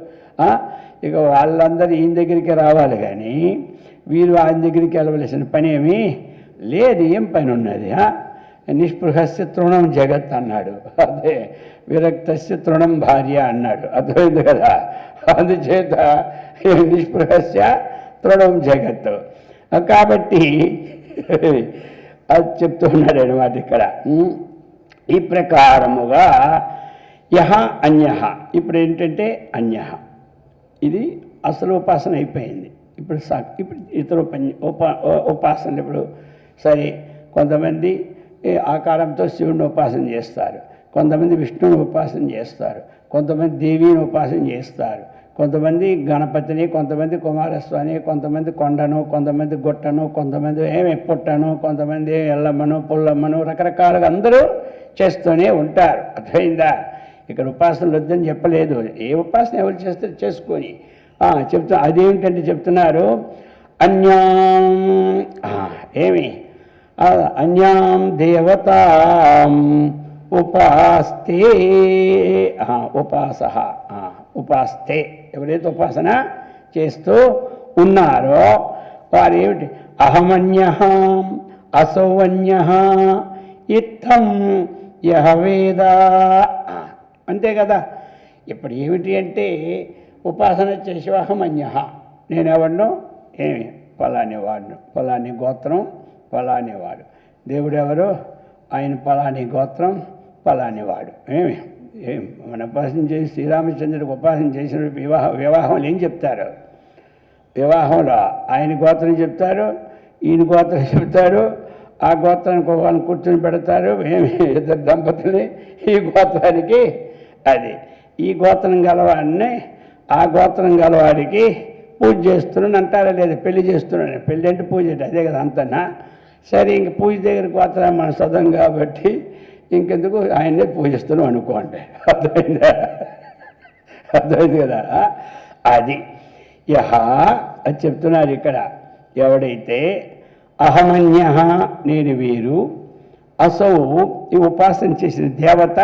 ఇక వాళ్ళందరూ ఈయన దగ్గరికి రావాలి, కానీ వీరు ఆయన దగ్గరికి వెళ్ళవలసిన పని ఏమీ లేదు. ఏం పని ఉన్నది? నిస్పృహస్య తృణం జగత్ అన్నాడు. అదే విరక్తస్య తృణం భార్య అన్నాడు. అర్థమైంది కదా? అందుచేత నిస్పృహస్య తృణం జగత్. కాబట్టి అది చెప్తున్నాడు అనమాట ఇక్కడ. ఈ ప్రకారముగా యహ అన్యః. ఇప్పుడు ఏంటంటే అన్యః ఇది అసలు ఉపాసన అయిపోయింది. ఇప్పుడు ఇతర ఉపాసన. ఇప్పుడు సరే, కొంతమంది ఆకారంతో శివుడిని ఉపాసన చేస్తారు, కొంతమంది విష్ణువుని ఉపాసన చేస్తారు, కొంతమంది దేవిని ఉపాసన చేస్తారు, కొంతమంది గణపతిని, కొంతమంది కుమారస్వామి, కొంతమంది కొండను, కొంతమంది గుట్టను, కొంతమంది పుట్టను, కొంతమంది ఎల్లమ్మను పుల్లమ్మను రకరకాలుగా అందరూ చేస్తూనే ఉంటారు. అర్థమైందా? ఇక్కడ ఉపాసనలు వద్దని చెప్పలేదు. ఏ ఉపాసన ఎవరు చేస్తే చేసుకొని చెప్తా. అదేమిటంటే చెప్తున్నారు అన్యాం అన్యాం దేవతాం ఉపాస్తే. ఉపాస్తే ఎవరైతే ఉపాసన చేస్తూ ఉన్నారో వారు ఏమిటి? అహమన్యః అసౌన్యః ఇత్థం యహ వేద. అంతే కదా? ఇప్పుడు ఏమిటి అంటే ఉపాసన చేసే అహమన్యః, నేనెవడను? ఫలాని వాడును, ఫలాని గోత్రం ఫలాని వాడు. దేవుడు ఎవరు? ఆయన ఫలాని గోత్రం ఫలాని వాడు. మన ఉపాసన చేసి శ్రీరామచంద్రుడికి ఉపాసన చేసిన వివాహంలో ఏం చెప్తారు? వివాహంలో ఆయన గోత్రం చెప్తారు, ఈయన గోత్రం చెప్తారు, ఆ గోత్రానికి వాళ్ళని కూర్చొని పెడతారు. ఇద్దరు దంపతుల్ని ఈ గోత్రానికి అది ఈ గోత్రం గలవాడిని ఆ గోత్రం గలవాడికి పూజ చేస్తున్నాను అంటారా లేదా? పెళ్లి చేస్తున్నాను. పెళ్ళి అంటే పూజ అంటే అదే కదా అంతనా? సరే, ఇంక పూజ దగ్గర గోత్రం మన సొంతం కాబట్టి ఇంకెందుకు ఆయన్నే పూజిస్తున్నాం అనుకోండి. అర్థమైందా? అర్థమైంది కదా. అది యహ అది చెప్తున్నారు ఇక్కడ. ఎవడైతే అహమన్య నేను వీరు, అసౌ ఈ ఉపాసన చేసిన దేవత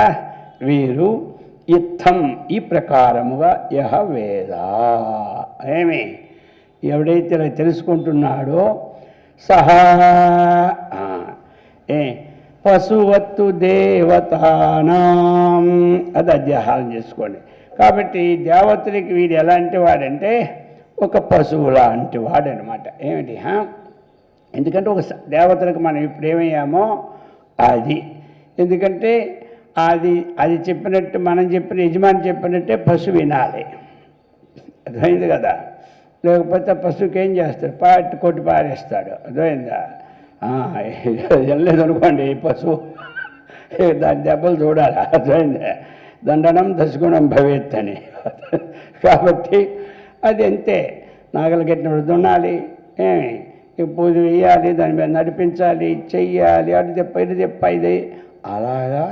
వీరు, ఇత్థం ఈ ప్రకారముగా యహ వేద ఏమి ఎవడైతే ఇలా తెలుసుకుంటున్నాడో సహా పశువత్తు దేవతానాం అది అధ్యాహారం చేసుకోండి. కాబట్టి దేవతలకి వీడు ఎలాంటి వాడంటే ఒక పశువు లాంటి వాడనమాట. ఏమిటి? ఎందుకంటే ఒక దేవతలకు మనం ఇప్పుడు ఏమయ్యామో అది. ఎందుకంటే అది చెప్పినట్టు మనం చెప్పిన యజమాని చెప్పినట్టే పశువు వినాలి. అర్థమైంది కదా. లేకపోతే పశువుకి ఏం చేస్తాడు? కొట్టి పారేస్తాడు. అర్థమైందా? వెళ్ళలేదు అనుకోండి పశువు, దాని దెబ్బలు చూడాలి. అర్థమైందా? దండనం దశగుణం భవేత్ అని. కాబట్టి అది అంతే. నాగలు కట్టినప్పుడు దున్నాలి, పూజ వేయాలి, దాని మీద నడిపించాలి, చెయ్యాలి, అటు తెప్ప ఇటు తెప్ప ఇది అలాగా.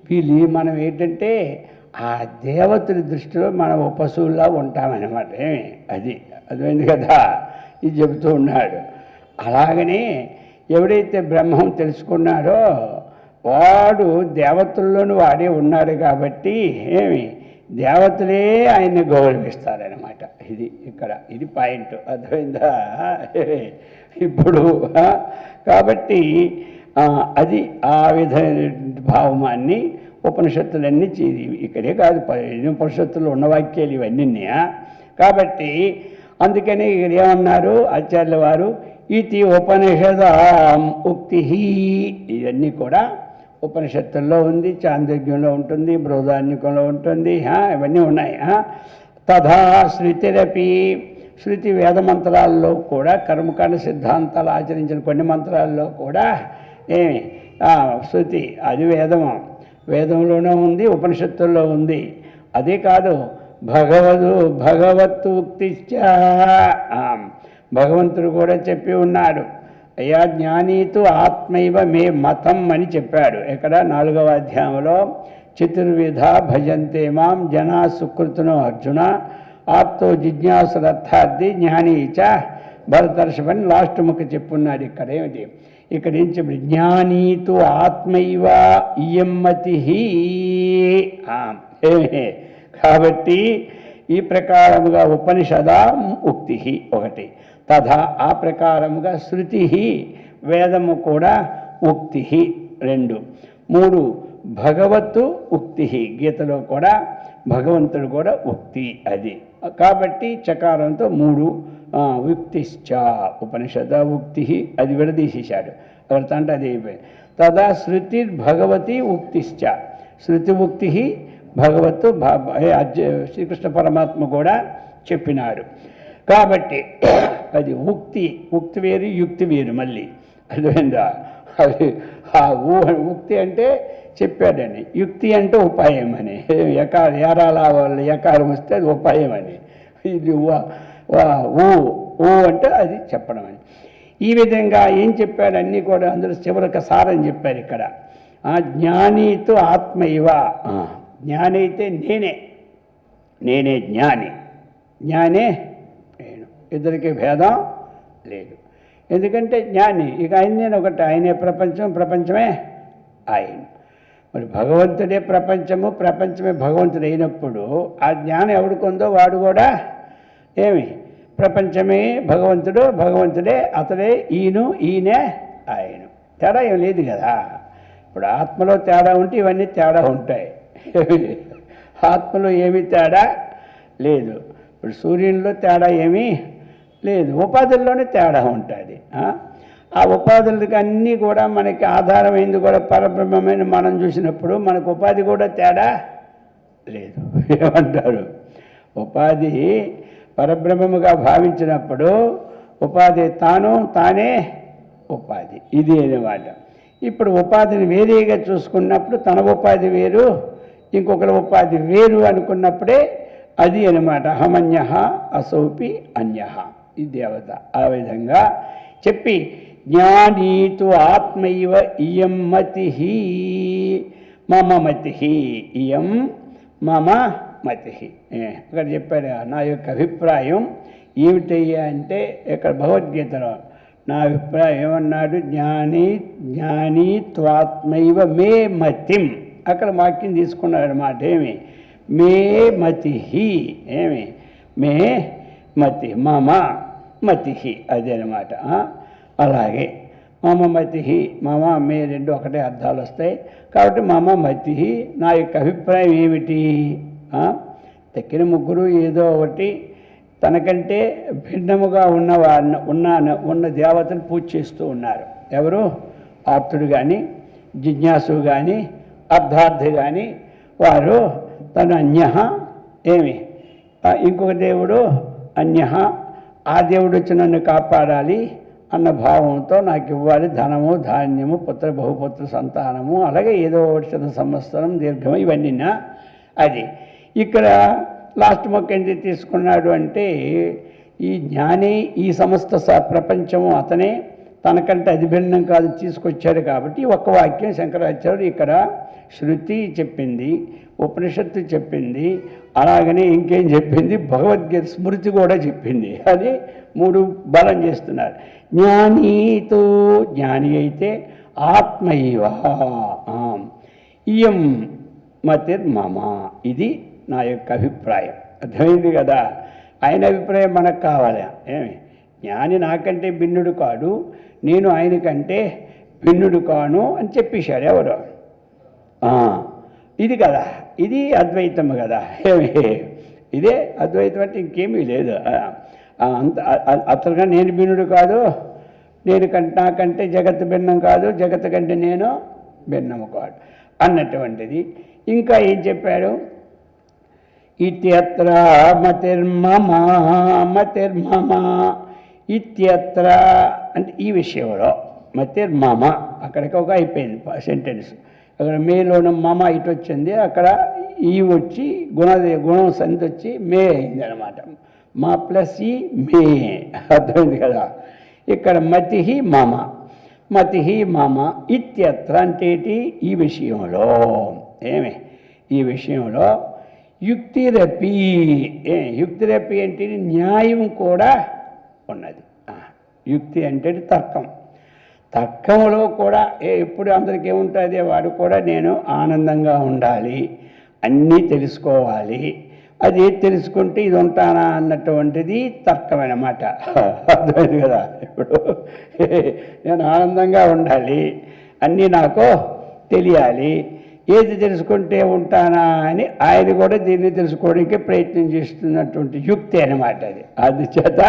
వీళ్ళు మనం ఏంటంటే ఆ దేవతల దృష్టిలో మనం పశువుల్లా ఉంటామన్నమాట. అది అర్థమైంది కదా. ఇది చెబుతూ ఉన్నాడు. అలాగనే ఎవడైతే బ్రహ్మం తెలుసుకున్నాడో వాడు దేవతల్లోనూ వాడే ఉన్నాడు కాబట్టి దేవతలే ఆయన్ని గౌరవిస్తారనమాట. ఇది ఇక్కడ ఇది పాయింట్. అర్థమైందా? ఇప్పుడు కాబట్టి అది ఆ విధమైన భావమాన్ని ఉపనిషత్తులన్నీ ఇక్కడే కాదు, ఉపనిషత్తులు ఉన్న వాక్యాలు ఇవన్నీ. కాబట్టి అందుకని ఇక్కడ ఏమన్నారు ఆచార్యుల వారు, ఇది ఉపనిషదాం ఉక్తి. ఇవన్నీ కూడా ఉపనిషత్తుల్లో ఉంది, చాంద్రోగ్యంలో ఉంటుంది, బృహదారణ్యకంలో ఉంటుంది, ఇవన్నీ ఉన్నాయి. తథా శృతిరపి శృతి వేద మంత్రాల్లో కూడా కర్మకాండ సిద్ధాంతాలు ఆచరించిన కొన్ని మంత్రాల్లో కూడా శృతి అది వేదంలోనే ఉంది, ఉపనిషత్తుల్లో ఉంది. అదే కాదు భగవత్ ఉక్తిశ్చ భగవంతుడు కూడా చెప్పి ఉన్నాడు. అయ్యా జ్ఞానీతు ఆత్మైవ మే మతం అని చెప్పాడు. ఎక్కడ 4వ అధ్యాయంలో చతుర్విధ భజంతే మాం జనా సుకృతునో అర్జున ఆప్తో జిజ్ఞాసురర్థార్థి జ్ఞానీచ భరతర్షభని లాస్ట్ ముఖ చెప్పున్నాడు. ఇక్కడ ఏమిటి? ఇక్కడ ఏం చెప్పి జ్ఞానీతు ఆత్మైవ ఇయమ్మతి. కాబట్టి ఈ ప్రకారముగా ఉపనిషదా ఉక్తి ఒకటి, తథా ఆ ప్రకారముగా శృతి వేదము కూడా ఉక్తి 2, 3 భగవత్తు ఉక్తి గీతలో కూడా భగవంతుడు కూడా ఉక్తి అది. కాబట్టి చకారంతో 3 ఉక్తిశ్చ ఉపనిషద ఉక్తి అది విడదీసేశాడు. అంటే అది తదా శృతి భగవతి ఉక్తిశ్చ శృతి ఉక్తి భగవత్తు శ్రీకృష్ణ పరమాత్మ కూడా చెప్పినాడు. కాబట్టి అది ఉక్తి వేరు, యుక్తి వేరు. మళ్ళీ అర్థమైందా? అది ఉక్తి అంటే చెప్పాడని, యుక్తి అంటే ఉపాయం అని. ఏరాల వాళ్ళు ఎకారం వస్తే అది ఉపాయం అని, ఇది ఊ అంటే అది చెప్పడం అని. ఈ విధంగా ఏం చెప్పాడు అన్నీ కూడా అందరూ చివరికి సారం చెప్పారు ఇక్కడ. జ్ఞానితో ఆత్మైవ, జ్ఞాని అయితే నేనే జ్ఞాని, జ్ఞానే నేను, ఇద్దరికి భేదం లేదు. ఎందుకంటే జ్ఞాని ఇక ఆయన ఒకటి, ఆయనే ప్రపంచం, ప్రపంచమే ఆయన. మరి భగవంతుడే ప్రపంచము, ప్రపంచమే భగవంతుడు అయినప్పుడు ఆ జ్ఞానం ఎవడికొందో వాడు కూడా ప్రపంచమే భగవంతుడు, భగవంతుడే అతడే ఈయనే ఆయన. తేడా ఏం లేదు కదా. ఇప్పుడు ఆత్మలో తేడా ఉంటే ఇవన్నీ తేడా ఉంటాయి. ఆత్మలో ఏమీ తేడా లేదు. ఇప్పుడు సూర్యునిలో తేడా ఏమీ లేదు, ఉపాధుల్లోనే తేడా ఉంటుంది. ఆ ఉపాధులకి అన్నీ కూడా మనకి ఆధారమైంది కూడా పరబ్రహ్మమైన మనం చూసినప్పుడు మనకు ఉపాధి కూడా తేడా లేదు. ఏమంటారు? ఉపాధి పరబ్రహ్మముగా భావించినప్పుడు ఉపాధి తానే ఉపాధి, ఇది అన్నమాట. ఇప్పుడు ఉపాధిని వేరేగా చూసుకున్నప్పుడు తన ఉపాధి వేరు, ఇంకొకరి ఉపాధి వేరు అనుకున్నప్పుడే అది అన్నమాట. అహమన్య అసౌపి అన్య, ఈ దేవత. ఆ విధంగా చెప్పి జ్ఞానీతు ఆత్మైవ ఇయం మతి, మమ మతి, ఇయం మమ మతి. ఇక్కడ చెప్పాడు నా యొక్క అభిప్రాయం ఏమిటయ్యా అంటే, ఇక్కడ భగవద్గీతలో నా అభిప్రాయం ఏమన్నాడు, జ్ఞానీ త్వాత్మైవ మే మతిం. అక్కడ వాక్యం తీసుకున్నాడు అన్నమాట. ఏమి మే మతి, ఏమి మే మతి, మమ మతి, అదేనమాట. అలాగే మమ మతి, మమ మే రెండు ఒకటే అర్థాలు వస్తాయి కాబట్టి మమ మతి, నా యొక్క అభిప్రాయం ఏమిటి, తక్కిన ముగ్గురు ఏదో ఒకటి తనకంటే భిన్నముగా ఉన్న దేవతను పూజ చేస్తూ ఉన్నారు. ఎవరు? ఆప్తుడు కానీ, జిజ్ఞాసు కానీ, అర్థార్థి కానీ, వారు తను అన్య, ఏమి ఇంకొక దేవుడు అన్య, ఆ దేవుడు వచ్చి నన్ను కాపాడాలి అన్న భావంతో నాకు ఇవ్వాలి ధనము, ధాన్యము, పుత్ర బహుపుత్ర సంతానము, అలాగే ఏదో ఒకటి 100 సంవత్సరం దీర్ఘము, ఇవన్నీ అది. ఇక్కడ లాస్ట్ మొక్క ఎందుకు తీసుకున్నాడు అంటే, ఈ జ్ఞాని ఈ సమస్త ప్రపంచము అతనే, తనకంటే అది భిన్నం కాదు తీసుకొచ్చాడు. కాబట్టి ఒక్క వాక్యం శంకరాచార్యుడు ఇక్కడ శృతి చెప్పింది, ఉపనిషత్తు చెప్పింది, అలాగనే ఇంకేం చెప్పింది, భగవద్గీత స్మృతి కూడా చెప్పింది. అది 3 బలం చేస్తున్నారు. జ్ఞానీతో, జ్ఞాని అయితే ఆత్మైవ ఇయం మతిర్మమ, ఇది నా యొక్క అభిప్రాయం. అర్థమైంది కదా? ఆయన అభిప్రాయం మనకు కావాలి. ఏమి జ్ఞాని నాకంటే భిన్నుడు కాడు, నేను ఆయనకంటే భిన్నుడు కాను అని చెప్పేశాడు. ఎవరు? ఇది కదా, ఇది అద్వైతం కదా. ఏమి ఇదే అద్వైతం అంటే ఇంకేమీ లేదు. అంత అతనుగా నేను భిన్నుడు కాదు, నాకంటే జగత్తు భిన్నం కాదు, జగత్తు కంటే నేను భిన్నము కాదు అన్నటువంటిది. ఇంకా ఏం చెప్పాడు? ఇత్యత్ర మతిర్మమ, మతిర్మమ ఇత్యత్ర అంటే ఈ విషయంలో, మతిర్మమ అక్కడికి ఒక అయిపోయింది సెంటెన్స్. అక్కడ మేలోన మమ ఇటు వచ్చింది, అక్కడ ఈ వచ్చి గుణం సంతి వచ్చి మే అయింది అనమాట. మా ప్లస్ ఈ మే, అర్థమైంది కదా? ఇక్కడ మతి మమ, మతి మమ ఇత్యత్ర అంటే ఈ విషయంలో, ఏమి ఈ విషయంలో యుక్తిరపి, యుక్తిరపి అంటే న్యాయం కూడా ఉన్నది. యుక్తి అంటే తర్కం, తర్కంలో కూడా ఎప్పుడు అందరికీ ఏముంటుంది, వాడు కూడా నేను ఆనందంగా ఉండాలి, అన్నీ తెలుసుకోవాలి, అది తెలుసుకుంటే ఇది ఉంటానా అన్నటువంటిది తర్కమన్నమాట. అర్థమైంది కదా? ఇప్పుడు నేను ఆనందంగా ఉండాలి, అన్నీ నాకు తెలియాలి, ఏది తెలుసుకుంటే ఉంటానా అని ఆయన కూడా దీన్ని తెలుసుకోవడానికి ప్రయత్నం చేస్తున్నటువంటి యుక్తి అన్నమాట అది. అందుచేత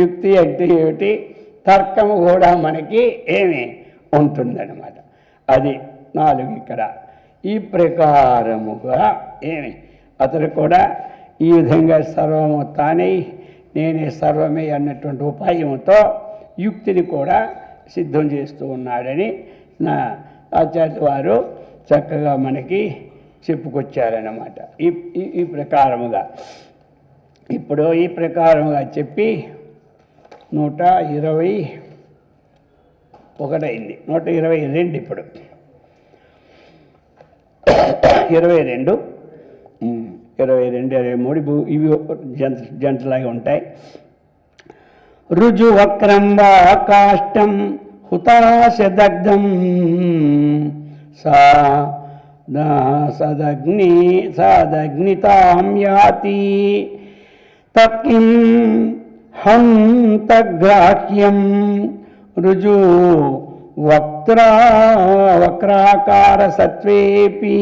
యుక్తి అంటే ఏమిటి, తర్కము కూడా మనకి ఏమి ఉంటుందన్నమాట. అది 4 ఇక్కడ. ఈ ప్రకారముగా ఏమి అతడు కూడా ఈ విధంగా సర్వము తానే, నేనే సర్వమే అన్నటువంటి ఉపాయంతో యుక్తిని కూడా సిద్ధం చేస్తూ ఉన్నాడని నా ఆచార్య వారు చక్కగా మనకి చెప్పుకొచ్చారన్నమాట. ఈ ప్రకారముగా ఇప్పుడు ఈ ప్రకారముగా చెప్పి 121 అయింది. 122 ఇప్పుడు 22, 23 ఇవి జంటలాగా ఉంటాయి. రుజు వక్రం వా కాష్టం హుతాశదగ్ధం సదగ్నితాం యాతి తక్కిం హంతగ్రాహ్యం రుజు వక్రాకార సత్వేపి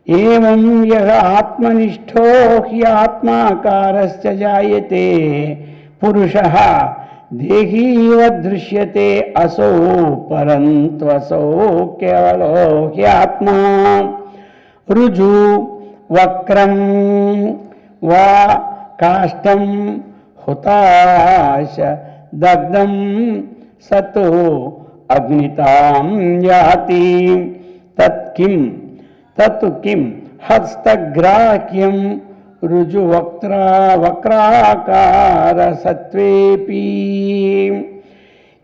ఏవం యః ఆత్మనిష్ఠో హ్యాత్మాకారస్య జాయతే పురుషః దేహీవ దృశ్యతే అసౌ పరంత్వసౌ కేవలో హ్యాత్మా రుజు వక్రం వా కాష్టం హుతాశ దగ్ధం సతో అగ్నితాం యాతి తత్ కిం హస్తగ్రాహ్యం రుజు వక్రాకార సత్వేపి.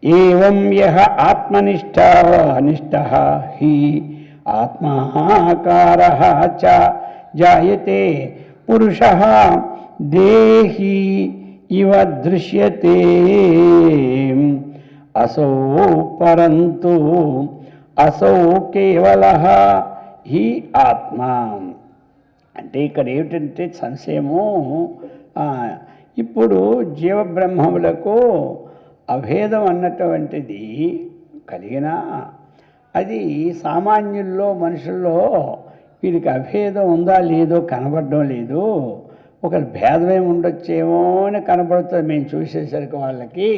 ఏవం యః ఆత్మనిష్టః హి ఆత్మాకారః చ జాయతే పురుషః దేహి ఇవ దృశ్యతే అసౌ పరంతు అసౌ కేవలః హి ఆత్మ. అంటే ఇక్కడ ఏమిటంటే సంశయము, ఇప్పుడు జీవబ్రహ్మములకు అభేదం అన్నటువంటిది కలిగినా అది సామాన్యుల్లో మనుషుల్లో వీరికి అభేదం ఉందా లేదో కనబడడం లేదు. ఒక భేదమేమి ఉండొచ్చేమో అని కనబడుతుంది. మేము చూసేసరికి వాళ్ళకి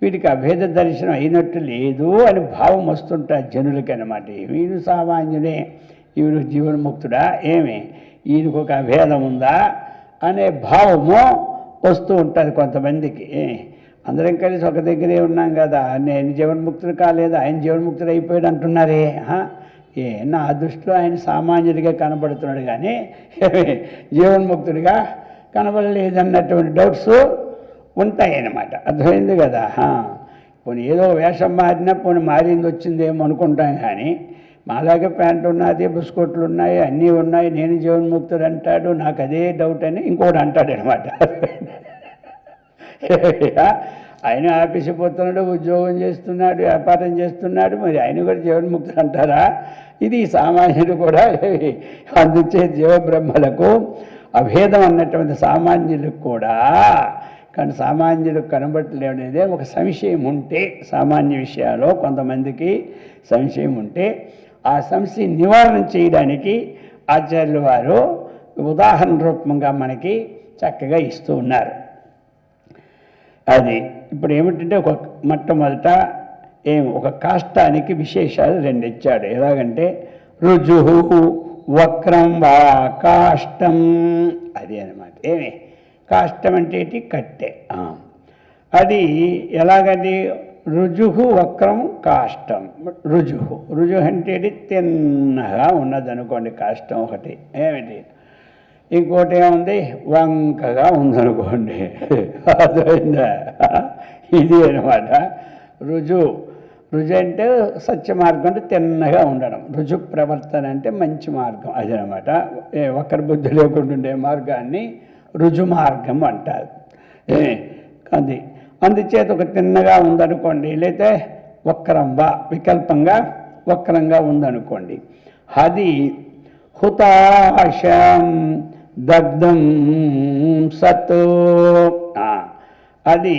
వీడికి అభేద దర్శనం అయినట్టు లేదు అని భావం వస్తుంటుంది జనులకి అన్నమాట. వీడు సామాన్యుడే, వీడు జీవన్ముక్తుడా, ఏమి ఈయనకు ఒక అభేదం ఉందా అనే భావము వస్తూ ఉంటుంది కొంతమందికి. అందరం కలిసి ఒక దగ్గరే ఉన్నాం కదా, నేను జీవన్ముక్తుడు కాలేదు, ఆయన జీవన్ముక్తుడు అయిపోయాడు అంటున్నారే. నా దృష్టిలో ఆయన సామాన్యుడిగా కనబడుతున్నాడు కానీ జీవన్ముక్తుడిగా కనబడలేదన్నటువంటి డౌట్స్ ఉంటాయన్నమాట. అర్థమైంది కదా. పోనీ ఏదో వేషం మారినా పోనీ మారింది వచ్చిందేమో అనుకుంటాం కానీ మాలాగే ప్యాంటు ఉన్నది, బిస్కెట్లు ఉన్నాయి, అన్నీ ఉన్నాయి, నేను జీవన్ముక్తుడు అంటాడు, నాకు అదే డౌట్ అని ఇంకోటి అంటాడనమాట. ఆయన ఆఫీసు పోతున్నాడు, ఉద్యోగం చేస్తున్నాడు, వ్యాపారం చేస్తున్నాడు, మరి ఆయన కూడా జీవన్ముక్తుడు అంటారా? ఇది సామాన్యుడు కూడా. అందుచే జీవబ్రహ్మలకు అభేదం అన్నటువంటి సామాన్యులకు కూడా, కానీ సామాన్యులకు కనబడలేదే ఒక సంశయం ఉంటే, సామాన్య విషయాల్లో కొంతమందికి సంశయం ఉంటే ఆ సంశయం నివారణ చేయడానికి ఆచార్యుల వారు ఉదాహరణ రూపంగా మనకి చక్కగా ఇస్తూ ఉన్నారు. అది ఇప్పుడు ఏమిటంటే మొట్టమొదట ఒక కాష్టానికి విశేషాలు రెండు ఇచ్చాడు. ఎలాగంటే రుజు వక్రం వా కాష్టం, అది అనమాట. కాష్టం అంటే కట్టె. అది ఎలాగది రుజుహు వక్రం కాష్టం. రుజు అంటే తిన్నగా ఉన్నదనుకోండి కాష్టం ఒకటి, ఏమిటి ఇంకోటి ఏముంది వంకగా ఉందనుకోండి, అర్థమైందా? ఇది అనమాట రుజు. రుజు అంటే సత్య మార్గం అంటే తిన్నగా ఉండడం, రుజు ప్రవర్తన అంటే మంచి మార్గం, అది అనమాట. వక్ర బుద్ధి లేకుండా ఉండే మార్గాన్ని రుజు మార్గం అంటారు. అది అందుచేత ఒక తిన్నగా ఉందనుకోండి, లేతే వక్రంగా వికల్పంగా వక్రంగా ఉందనుకోండి. అది హుతాశం దగ్ధం సత్, అది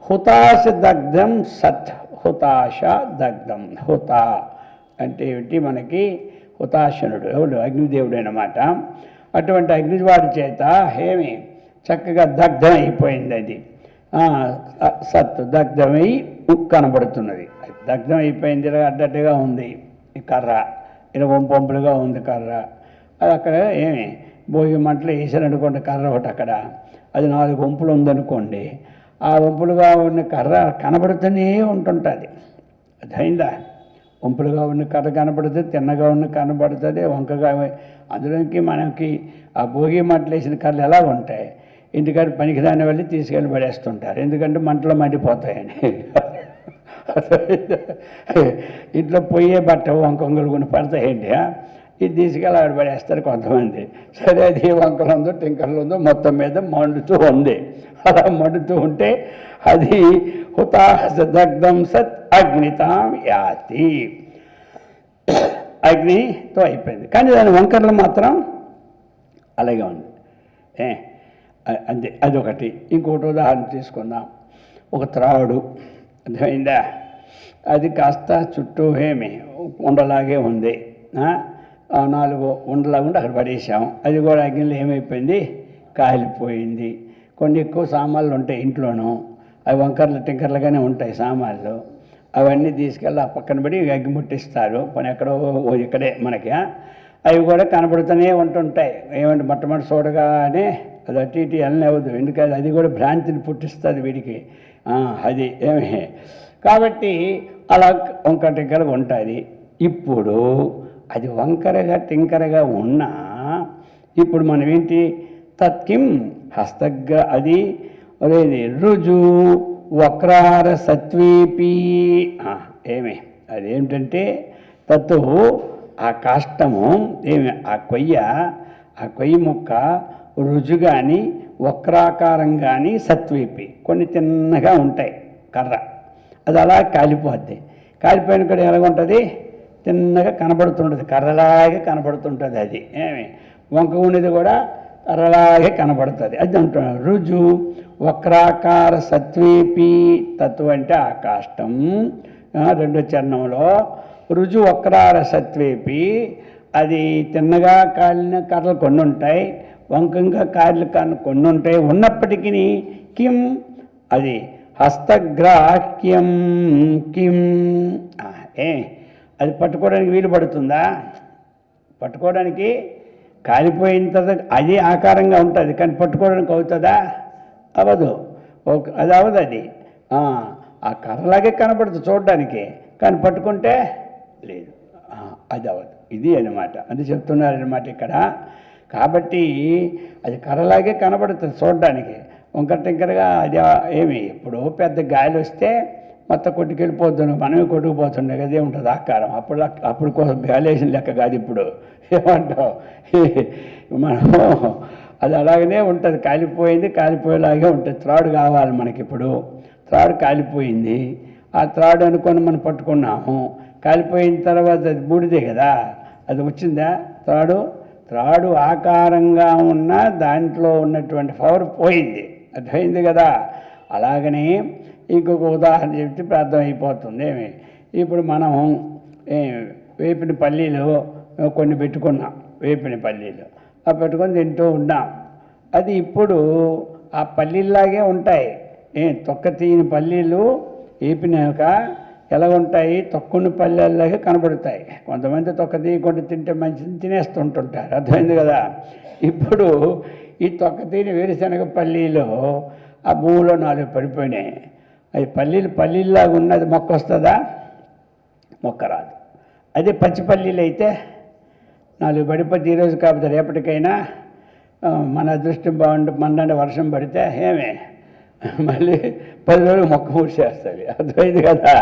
హుతాశ దగ్ధం సత్. హుతాశ దగ్ధం. హుత అంటే ఏమిటి? మనకి హుతాశనుడు ఎవడు? అగ్నిదేవుడు అన్నమాట. అటువంటి అగ్నివాడి చేత చక్కగా దగ్ధం అయిపోయింది. అది సత్ దగ్ధమై కనబడుతున్నది. దగ్ధం అయిపోయింది, ఇలా అడ్డట్టుగా ఉంది ఈ కర్ర, ఇలా వంపొంపులుగా ఉంది కర్ర. అది అక్కడ భోగి మంటలు వేసారు అనుకోండి, కర్ర ఒకటి అక్కడ, అది 4 వంపులు ఉందనుకోండి, ఆ వంపులుగా ఉన్న కర్ర కనబడుతూనే ఉంటుంటుంది. అదైందా? వంపులుగా ఉన్న కర్ర కనబడుతుంది, తిన్నగా ఉన్న కనబడుతుంది, వంకగా. అందులోకి మనకి ఆ భోగి మంటలు వేసిన కర్రలు ఎలా ఉంటాయి? ఇంటికాడ పనికిరాని వెళ్ళి తీసుకెళ్ళి పడేస్తుంటారు, ఎందుకంటే మంటలు మండిపోతాయని. ఇంట్లో పొయ్యే బట్ట వంకొంగలు కొని పడతాయండి, ఇది తీసుకెళ్ళి ఆవిడ పడేస్తారు కొంతమంది. సరే, అది వంకలు ఉందో టింకర్లు ఉందో మొత్తం మీద మండుతూ ఉంది. అలా మండుతూ ఉంటే అది హుతాశ దగ్ధం సత్ అగ్నితాం యాతి, అగ్నితో అయిపోయింది. కానీ దాని వంకర్లు మాత్రం అలాగే ఉంది. అంతే, అదొకటి. ఇంకోటి ఉదాహరణ తీసుకుందాం. ఒక త్రాడు, అర్థమైందా? అది కాస్త చుట్టూ ఉండలాగే ఉంది. 4 ఉండలాగా ఉండి అక్కడ పడేసాం. అది కూడా అగ్నిలో ఏమైపోయింది? కాలిపోయింది. కొన్ని ఎక్కువ సామాన్లు ఉంటాయి ఇంట్లోనూ, అవి వంకర్లు టింకర్లుగానే ఉంటాయి సామాన్లు. అవన్నీ తీసుకెళ్ళి ఆ పక్కన పడి అగ్గి ముట్టిస్తారు. పని ఎక్కడో ఇక్కడే మనకి అవి కూడా కనబడుతూనే ఉంటుంటాయి. ఏమంటే మొట్టమొదటి చూడగానే అది అటు ఇటు వెళ్ళనివ్వదు, ఎందుకంటే అది కూడా భ్రాంతిని పుట్టిస్తుంది వీడికి. అది కాబట్టి అలా వంకర టింకరగా ఉంటుంది. ఇప్పుడు అది వంకరగా టింకరగా ఉన్నా ఇప్పుడు మనం ఏంటి? తత్కిం హస్తగ్గా, అది రుజు వక్రార సత్వేపి. ఏమి అదేమిటంటే తత్తు ఆ కాష్టము ఏమి ఆ కొయ్య ముక్క రుజు కానీ వక్రాకారం కానీ సత్వేపి కొన్ని తిన్నగా ఉంటాయి కర్ర, అది అలా కాలిపోద్ది. కాలిపోయిన కూడా ఎలాగుంటుంది, తిన్నగా కనబడుతుంటుంది, కర్రలాగే కనబడుతుంటుంది. అది ఏమి వంక ఉన్నది కూడా కర్రలాగే కనబడుతుంది. అది అంటున్నాడు రుజు వక్రాకార సత్వేపి. తత్వ అంటే ఆ కాష్టం రెండో చరణంలో రుజు వక్రార సత్వేపి. అది తిన్నగా కాలిన కర్రలు కొన్ని ఉంటాయి, వంకంగా కాళ్ళు కొన్ని ఉంటాయి. ఉన్నప్పటికీ కిం అది హస్తగ్రాహ్యం కిం అది పట్టుకోవడానికి వీలు పడుతుందా? పట్టుకోవడానికి కాలిపోయిన తర్వాత అదే ఆకారంగా ఉంటుంది, కానీ పట్టుకోవడానికి అవుతుందా? అవ్వదు. అది అవ్వదు. అది ఆ కర్రలాగే కనబడుతుంది చూడడానికి, కానీ పట్టుకుంటే లేదు, అది అవ్వదు. ఇది అన్నమాట. అది చెప్తున్నారన్నమాట ఇక్కడ. కాబట్టి అది కర్రలాగే కనబడుతుంది చూడడానికి, వంకర టింకరగా. అది ఏమి ఇప్పుడు పెద్ద గాలి వస్తే మొత్తం కొట్టుకెళ్ళిపోతున్నాం, మనమే కొట్టుకుపోతుండే కదే ఉంటుంది ఆకారం. అప్పుడు కోసం గాలి వేసిన లెక్క కాదు ఇప్పుడు. ఏమంటావు? మనము అది అలాగనే ఉంటుంది, కాలిపోయేలాగే ఉంటుంది. త్రాడు కావాలి మనకి. ఇప్పుడు త్రాడు కాలిపోయింది, ఆ త్రాడు అనుకొని మనం పట్టుకున్నాము. కాలిపోయిన తర్వాత అది బూడిదే కదా, అది వచ్చిందా? త్రాడు ఆకారంగా ఉన్న దాంట్లో ఉన్నటువంటి పవర్ పోయింది, అర్థమైంది కదా. అలాగనే ఇంకొక ఉదాహరణ చెప్తే అర్థమైపోతుంది. ఏమి ఇప్పుడు మనం వేపిన పల్లీలు కొన్ని పెట్టుకున్నాం, వేపిన పల్లీలు పెట్టుకొని తింటూ ఉన్నాం. అది ఇప్పుడు ఆ పల్లీలాగే ఉంటాయి. తొక్క తీయని పల్లీలు వేపినాక ఎలా ఉంటాయి? తొక్కుని పల్లెల్లాగే కనబడతాయి. కొంతమంది తొక్క తీయకుండా తింటే మంచిది తినేస్తుంటుంటారు, అర్థమైంది కదా. ఇప్పుడు ఈ తొక్క తీని వేరుశనగ పల్లీలు ఆ భూమిలో 4 పడిపోయినాయి. అది పల్లీలాగా ఉన్నది మొక్క వస్తుందా? మొక్క రాదు. అదే పచ్చి పల్లీలు అయితే 4 పడిపోతే ఈరోజు కాకపోతే రేపటికైనా మన అదృష్టం బాగుంటే వర్షం పడితే మళ్ళీ 10 రోజులు మొక్క పూర్చేస్తుంది, అర్థమైంది కదా.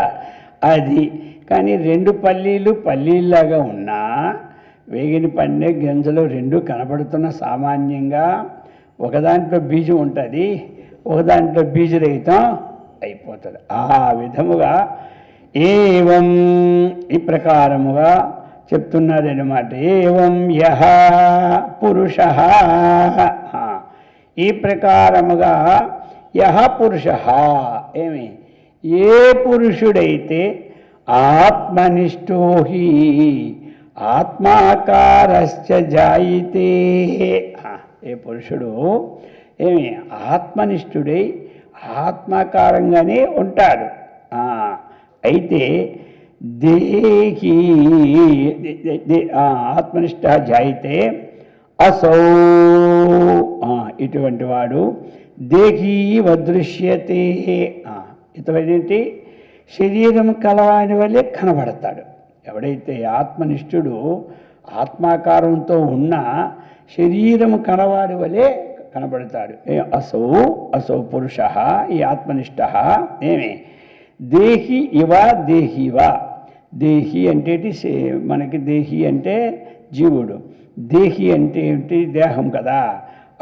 అది కానీ 2 పల్లీలాగా ఉన్నా వేగిన పండే గింజలు 2 కనబడుతున్న సామాన్యంగా ఒకదాంట్లో బీజం ఉంటుంది, ఒకదాంట్లో బీజరహితం అయిపోతుంది. ఆ విధముగా ఏవం ఈ ప్రకారముగా చెప్తున్నారన్నమాట. ఏవం యహ పురుష, ఈ ప్రకారముగా యహ పురుష ఏ పురుషుడైతే ఆత్మనిష్టో హి ఆత్మాకారశ్చ జాయితే, ఏ పురుషుడు ఆత్మనిష్ఠుడై ఆత్మాకారంగానే ఉంటాడు. అయితే దేహి ఆత్మనిష్ట జాయితే అసౌ, ఇటువంటి వాడు దేహీ వదృశ్యతే, ఇటువంటి శరీరం కలవాని వల్లే కనబడతాడు. ఎవడైతే ఆత్మనిష్ఠుడు ఆత్మాకారంతో ఉన్న శరీరము కలవాడి వలె కనబడతాడు. అసౌ పురుష ఈ ఆత్మనిష్ట దేహి ఇవ దేహివ. దేహి అంటే మనకి దేహి అంటే జీవుడు, దేహి అంటే ఏమిటి? దేహం కదా.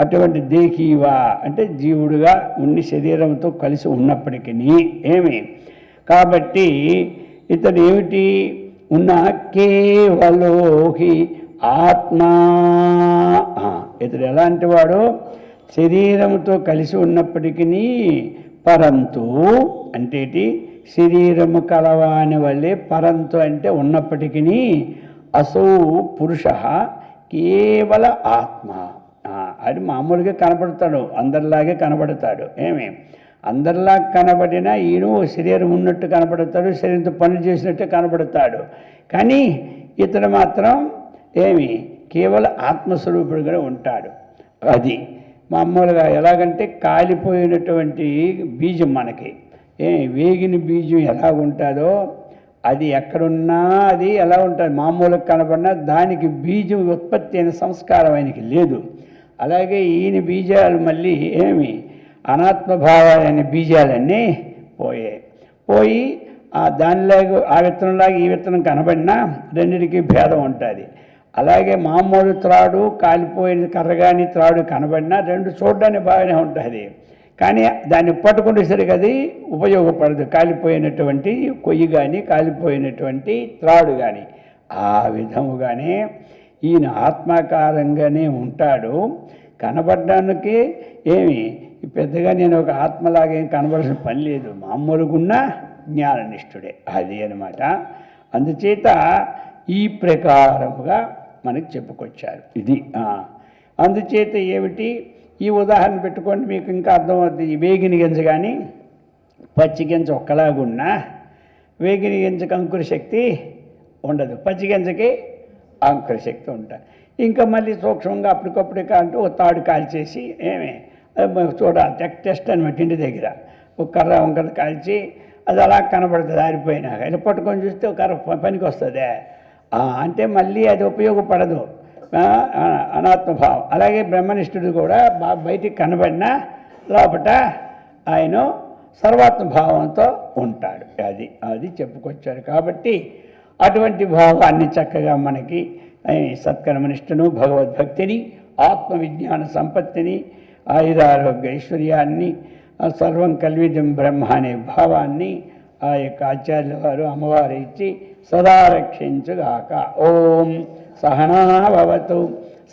అటువంటి దేహీవ అంటే జీవుడుగా ఉండి శరీరంతో కలిసి ఉన్నప్పటికీ కాబట్టి ఇతడు ఏమిటి ఉన్న కేవలోహి ఆత్మా. ఇతడు ఎలాంటి వాడు? శరీరముతో కలిసి ఉన్నప్పటికీ పరంతు అంటే శరీరము కలవాని వల్లే పరంతు అంటే ఉన్నప్పటికీ అసౌ పురుష కేవల ఆత్మ. అది మామూలుగా కనబడతాడు, అందరిలాగే కనబడతాడు. అందరిలా కనబడినా ఈయన శరీరం ఉన్నట్టు కనబడతాడు, శరీరంతో పనులు చేసినట్టు కనబడతాడు. కానీ ఇతడు మాత్రం కేవలం ఆత్మస్వరూపుడుగా ఉంటాడు. అది మామూలుగా ఎలాగంటే కాలిపోయినటువంటి బీజం మనకి వేగిన బీజం ఎలాగుంటుందో అది ఎక్కడున్నా అది ఎలా ఉంటుంది, మామూలుగా కనబడినా దానికి బీజం ఉత్పత్తి అయిన సంస్కారం ఆయనకి లేదు. అలాగే ఈయన బీజాలు మళ్ళీ అనాత్మభావాలైన బీజాలన్నీ పోయి దానిలాగా ఆ విత్తనంలాగా ఈ విత్తనం కనబడినా రెండింటికి భేదం ఉంటుంది. అలాగే మామూలు త్రాడు కాలిపోయిన కర్రగాని త్రాడు కనబడినా రెండు చూడడానికి బాగానే ఉంటుంది, కానీ దాన్ని పట్టుకునేసరికి అది ఉపయోగపడదు. కాలిపోయినటువంటి కొయ్యి కానీ కాలిపోయినటువంటి త్రాడు కానీ. ఆ విధముగానే ఈయన ఆత్మాకారంగానే ఉంటాడు. కనబడడానికి ఏమి పెద్దగా నేను ఒక ఆత్మలాగా ఏం కనబడాల్సిన పని లేదు, మామూలుగున్న జ్ఞాననిష్ఠుడే అది అనమాట. అందుచేత ఈ ప్రకారముగా మనకి చెప్పుకొచ్చారు ఇది. అందుచేత ఏమిటి, ఈ ఉదాహరణ పెట్టుకోండి, మీకు ఇంకా అర్థమవుతుంది. ఈ వేగిన గింజ కానీ పచ్చి గింజ ఒక్కలాగున్నా వేగిన గింజకు అంకుర శక్తి ఉండదు, పచ్చి గింజకి అంకుర శక్తి ఉంటుంది. ఇంకా మళ్ళీ సూక్ష్మంగా అప్పటికప్పుడే అంటూ ఒక తాడు కాల్చేసి చూడాలి, టెస్ట్ అనమాట. ఇంటి దగ్గర ఒక కర్ర వంకర కాల్చి అది అలా కనబడుతుంది ఆరిపోయినాక. ఇలా పట్టుకొని చూస్తే ఒక కర్ర పనికి వస్తుంది, అంటే మళ్ళీ అది ఉపయోగపడదు, అనాత్మభావం. అలాగే బ్రహ్మనిష్ఠుడు కూడా బయటికి కనబడినా లోపల ఆయన సర్వాత్మభావంతో ఉంటాడు. అది చెప్పుకొచ్చారు. కాబట్టి అటువంటి భావాన్ని చక్కగా మనకి సత్కర్మనిష్టను, భగవద్భక్తిని, ఆత్మవిజ్ఞాన సంపత్తిని, ఆయురారోగ్య ఐశ్వర్యాన్ని, సర్వం కల్విదం బ్రహ్మ అనే భావాన్ని ఆ యొక్క ఆచార్యుల వారు అమ్మవారు ఇచ్చి సదా రక్షించుగాక. ఓం సహనాభవతు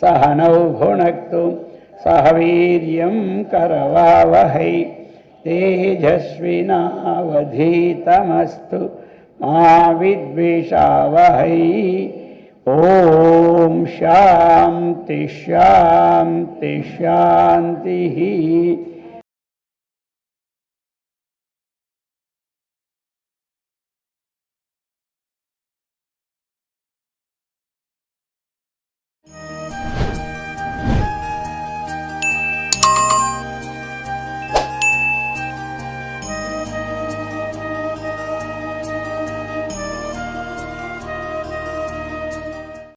సహనౌ భునక్తు సహ వీర్యం కరవావహై తేజస్వినావధీతమస్తు మా విద్విషావహై. ఓం శాంతి శాంతి శాంతి.